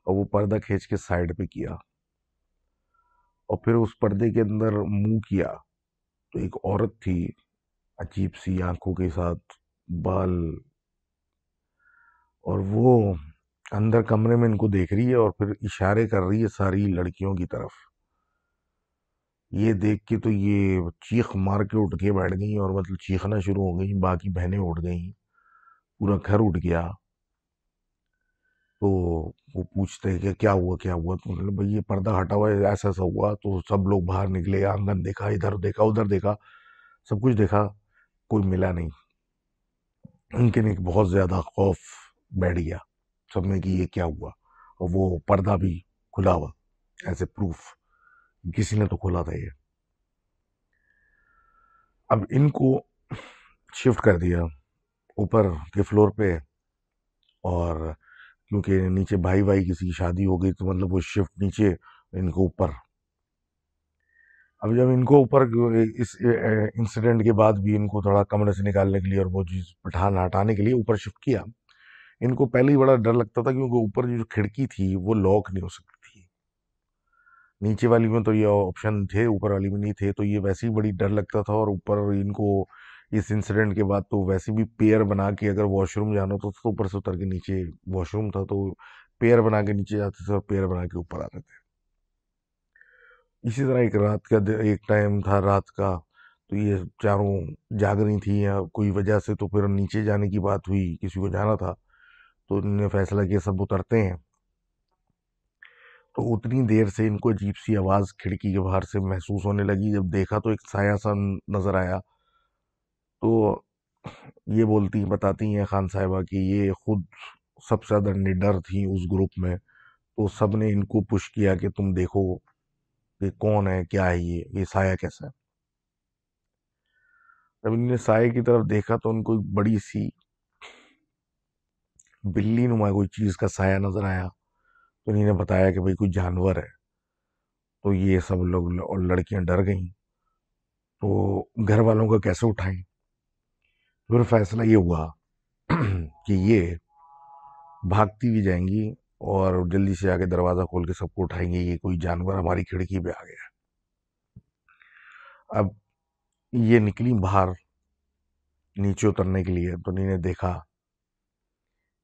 और वो पर्दा खींच के साइड पे किया, और फिर उस पर्दे के अंदर मुंह किया तो एक औरत थी, अजीब सी आंखों के साथ, बाल, और वो अंदर कमरे में इनको देख रही है और फिर इशारे कर रही है सारी लड़कियों की तरफ। ये देख के तो ये चीख मार के उठ के बैठ गई, और मतलब चीखना शुरू हो गई, बाकी बहनें उठ गई, पूरा घर उठ गया। तो वो पूछते हैं कि क्या हुआ क्या हुआ, तो मतलब भाई ये पर्दा हटा हुआ है, ऐसा ऐसा हुआ। तो सब लोग बाहर निकले, आंगन देखा, इधर देखा, उधर देखा, सब कुछ देखा, कोई मिला नहीं। उनके एक बहुत ज्यादा खौफ बैठ गया सब में कि ये क्या हुआ, और वो पर्दा भी खुला हुआ, ऐसे प्रूफ किसी ने तो खोला था ये। अब इनको शिफ्ट कर दिया ऊपर के फ्लोर पे, और क्योंकि नीचे भाई भाई किसी की शादी हो गई, तो मतलब वो शिफ्ट नीचे, इनको ऊपर। अब जब इनको ऊपर इस इंसिडेंट के बाद भी इनको थोड़ा कमरे से निकालने के लिए और वो चीज पठान हटाने के लिए ऊपर शिफ्ट किया, इनको पहले ही बड़ा डर लगता था, क्योंकि ऊपर जो खिड़की थी वो लॉक नहीं हो सकती थी। नीचे वाली में तो ये ऑप्शन थे, ऊपर वाली में नहीं थे, तो ये वैसे ही बड़ी डर लगता था। और ऊपर इनको इस इंसिडेंट के बाद तो वैसे भी पेयर बना के अगर वॉशरूम जाना होता तो ऊपर से उतर के नीचे, वॉशरूम था तो पेयर बना के नीचे जाते थे और पेयर बना के ऊपर आते थे। इसी तरह एक रात का एक टाइम था रात का, तो ये चारों जाग रही थी या कोई वजह से, तो फिर नीचे जाने की बात हुई, किसी को जाना था, तो उन्होंने फैसला किया सब उतरते हैं। तो उतनी देर से इनको अजीब सी आवाज खिड़की के बाहर से महसूस होने लगी। जब देखा तो एक साया सा नजर आया। तो ये बोलती बताती हैं खान साहिबा कि ये खुद सबसे ज्यादा निडर थी उस ग्रुप में। तो सबने इनको पुश किया कि तुम देखो कि कौन है, क्या है, ये साया कैसा है। जब इन्होंने साये की तरफ देखा तो उनको एक बड़ी सी बिल्ली नुमा कोई चीज का साया नजर आया। तो इन्होंने बताया कि भाई कोई जानवर है। तो ये सब लोग और लड़कियां डर गईं। तो घर वालों को कैसे उठाएं। फिर फैसला ये हुआ कि ये भागती भी जाएंगी और जल्दी से आके दरवाजा खोल के सबको उठाएंगे, ये कोई जानवर हमारी खिड़की पे आ गया। अब ये निकली बाहर नीचे उतरने के लिए, तो इन्होंने देखा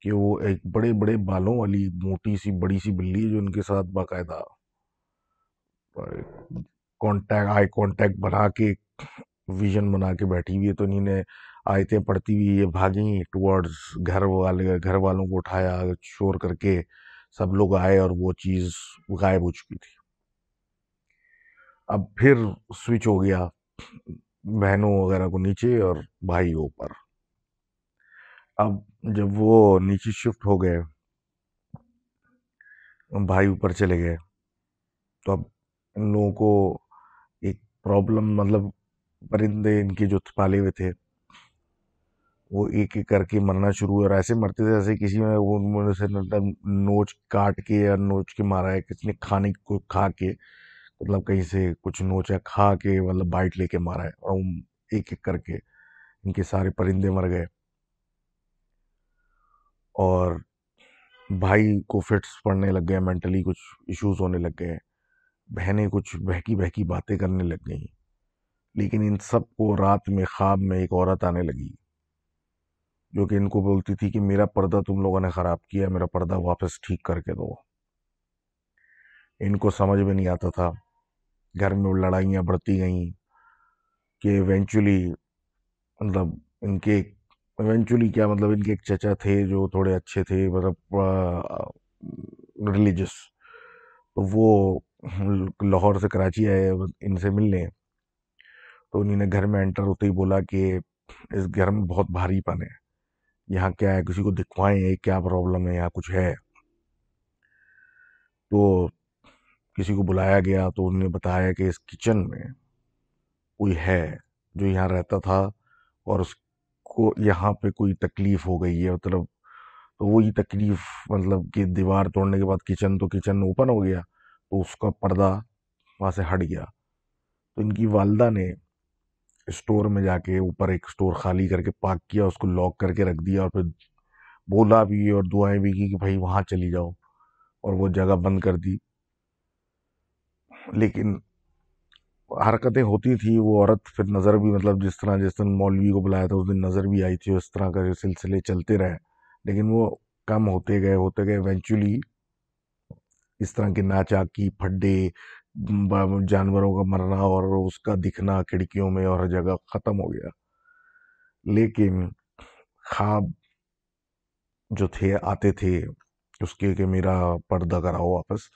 कि वो एक बड़े बड़े बालों वाली मोटी सी बड़ी सी बिल्ली है, जो उनके साथ बाकायदा कांटेक्ट, आई कांटेक्ट बना के, विजन बना के बैठी हुई है। तो इन्होंने आयतें पढ़ती हुई ये भागी टुवर्ड्स घर वालों को उठाया शोर करके। सब लोग आए और वो चीज गायब हो चुकी थी। अब फिर स्विच हो गया बहनों वगैरह को नीचे और भाई ऊपर। अब जब वो नीचे शिफ्ट हो गए, भाई ऊपर चले गए, तो अब इन लोगों को एक प्रॉब्लम, मतलब परिंदे इनके जो पाले हुए थे वो एक एक करके मरना शुरू हुए, और ऐसे मरते थे जैसे किसी में वो उन्होंने से मतलब नोच काट के या नोच के मारा है, किसी ने खाने को खा के, मतलब कहीं से कुछ नोचा खा के, मतलब बाइट लेके मारा है, और एक एक करके इनके सारे परिंदे मर गए। और भाई को फिट्स पड़ने लग गए, मेंटली कुछ इश्यूज होने लग गए, बहनें कुछ बहकी बहकी बातें करने लग गई। लेकिन इन सब को रात में ख्वाब में एक औरत आने लगी, जो कि इनको बोलती थी कि मेरा पर्दा तुम लोगों ने खराब किया, मेरा पर्दा वापस ठीक करके दो। इनको समझ में नहीं आता था। घर में लड़ाइयाँ बढ़ती गईं कि इवेंचुअली, मतलब इनके इवेंचुअली क्या, मतलब इनके एक चचा थे जो थोड़े अच्छे थे, मतलब रिलीजियस। तो वो लाहौर से कराची आए इनसे मिलने। तो उन्हीं ने घर में एंटर होते ही बोला कि इस घर में बहुत भारीपन है, यहाँ क्या है, किसी को दिखवाएं, ये क्या प्रॉब्लम है, यहाँ कुछ है। तो किसी को बुलाया गया तो उन्होंने बताया कि इस किचन में कोई है, जो यहाँ रहता था और उसको यहाँ पे कोई तकलीफ हो गई है, मतलब तो वही तकलीफ, मतलब कि दीवार तोड़ने के बाद किचन, तो किचन ओपन हो गया तो उसका पर्दा वहाँ से हट गया। तो इनकी वालदा ने स्टोर में जाके ऊपर एक स्टोर खाली करके पार्क किया, उसको लॉक करके रख दिया और फिर बोला भी और दुआएं भी की कि भाई वहां चली जाओ, और वो जगह बंद कर दी। लेकिन हरकतें होती थी, वो औरत फिर नज़र भी, मतलब जिस दिन मौलवी को बुलाया था उस दिन नज़र भी आई थी, उस तरह का सिलसिले चलते रहे। लेकिन वो कम होते गए इवेंचुअली इस तरह के नाचाकी फड्डे, जानवरों का मरना और उसका दिखना खिड़कियों में और हर जगह खत्म हो गया। लेकिन ख्वाब जो थे आते थे उसके कि मेरा पर्दा कराओ वापस,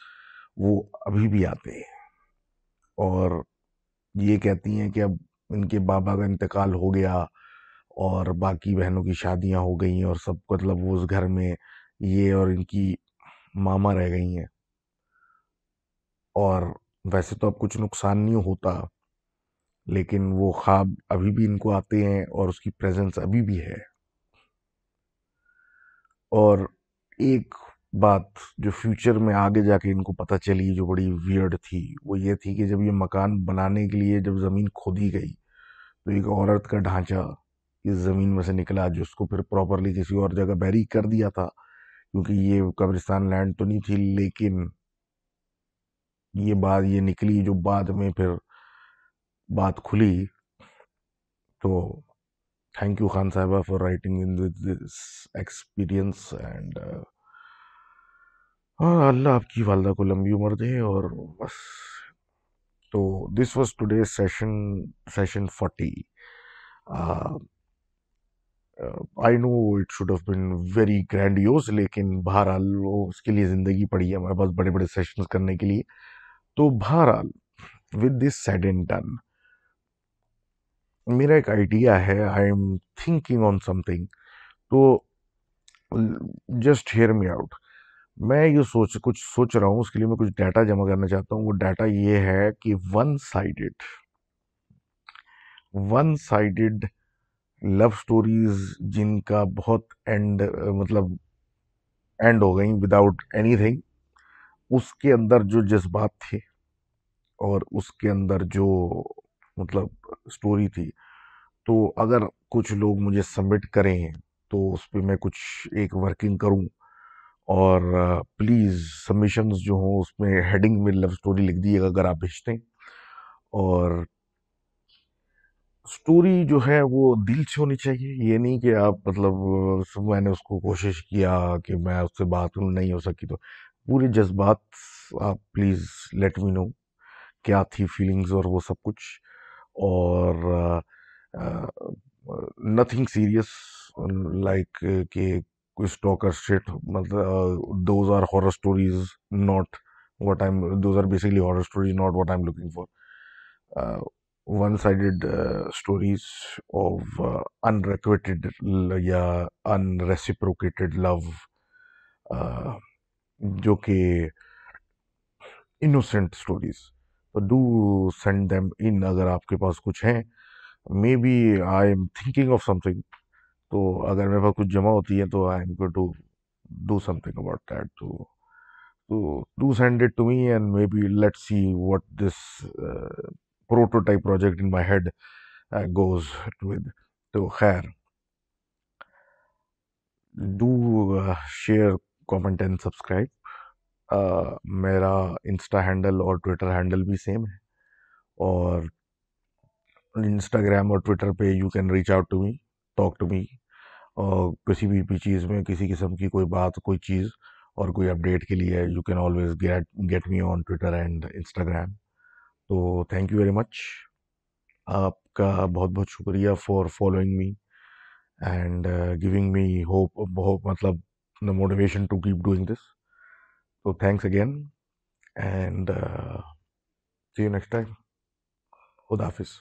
वो अभी भी आते हैं। और ये कहती हैं कि अब इनके बाबा का इंतकाल हो गया और बाकी बहनों की शादियां हो गई और सब, मतलब वो उस घर में ये और इनकी मामा रह गई हैं। और वैसे तो अब कुछ नुकसान नहीं होता, लेकिन वो ख्वाब अभी भी इनको आते हैं और उसकी प्रेजेंस अभी भी है। और एक बात जो फ्यूचर में आगे जाके इनको पता चली, जो बड़ी वियर्ड थी, वो ये थी कि जब ये मकान बनाने के लिए जब ज़मीन खोदी गई तो एक औरत का ढांचा इस ज़मीन में से निकला, जिसको फिर प्रॉपरली किसी और जगह बैरी कर दिया था, क्योंकि ये कब्रिस्तान लैंड तो नहीं थी। लेकिन ये बात ये निकली जो बाद में फिर बात खुली। तो थैंक यू खान साहबा for writing in this experience and हाँ, अल्लाह आपकी वालदा को लंबी उम्र दे। और बस, तो this was today session 40। I know it should have been very grandiose, लेकिन बहरहाल वो उसके लिए ज़िंदगी पड़ी है हमारे पास बड़े बड़े सेशंस करने के लिए। तो बहरहाल, with this said and done, मेरा एक आइडिया है, आई एम थिंकिंग ऑन समथिंग। तो जस्ट हेयर मी आउट। मैं ये कुछ सोच रहा हूँ, उसके लिए मैं कुछ डाटा जमा करना चाहता हूँ। वो डाटा ये है कि वन साइडेड लव स्टोरीज जिनका बहुत एंड, मतलब एंड हो गई विदाउट एनीथिंग, उसके अंदर जो जज्बात थे और उसके अंदर जो, मतलब स्टोरी थी, तो अगर कुछ लोग मुझे सबमिट करें तो उस पर मैं कुछ एक वर्किंग करूं। और प्लीज़ सबमिशंस जो हों उसमें हेडिंग में लव स्टोरी लिख दिएगा अगर आप भेजते हैं। और स्टोरी जो है वो दिल से होनी चाहिए, ये नहीं कि आप, मतलब मैंने उसको कोशिश किया कि मैं उससे बात नहीं हो सकी, तो पूरे जज्बात आप प्लीज़ लेट मी नो क्या थी फीलिंग्स और वो सब कुछ। और नथिंग सीरियस, लाइक कि कोई स्टॉकर शिट, मतलब those are horror stories, not what I am, those are basically horror stories, not what I am looking for. one-sided stories of unrequited या unreciprocated love, uh, जो कि innocent stories, तो do send them in अगर आपके पास कुछ हैं। Maybe I am thinking of something, तो अगर मेरे पास कुछ जमा होती है तो I am going to do something about that. तो do send it to me and maybe let's see what this prototype project in my head goes with. तो खैर, do share, comment and subscribe. मेरा insta handle और Twitter handle भी same है, और Instagram और Twitter पे you can reach out to me, talk to me, और किसी भी चीज़ में, किसी किस्म की कोई बात, कोई चीज़ और कोई अपडेट के लिए you can always get me on Twitter and Instagram. तो थैंक यू वेरी मच, आपका बहुत बहुत शुक्रिया for following me and giving me hope, बहुत मतलब the motivation to keep doing this. So thanks again, and see you next time. Khuda Hafiz.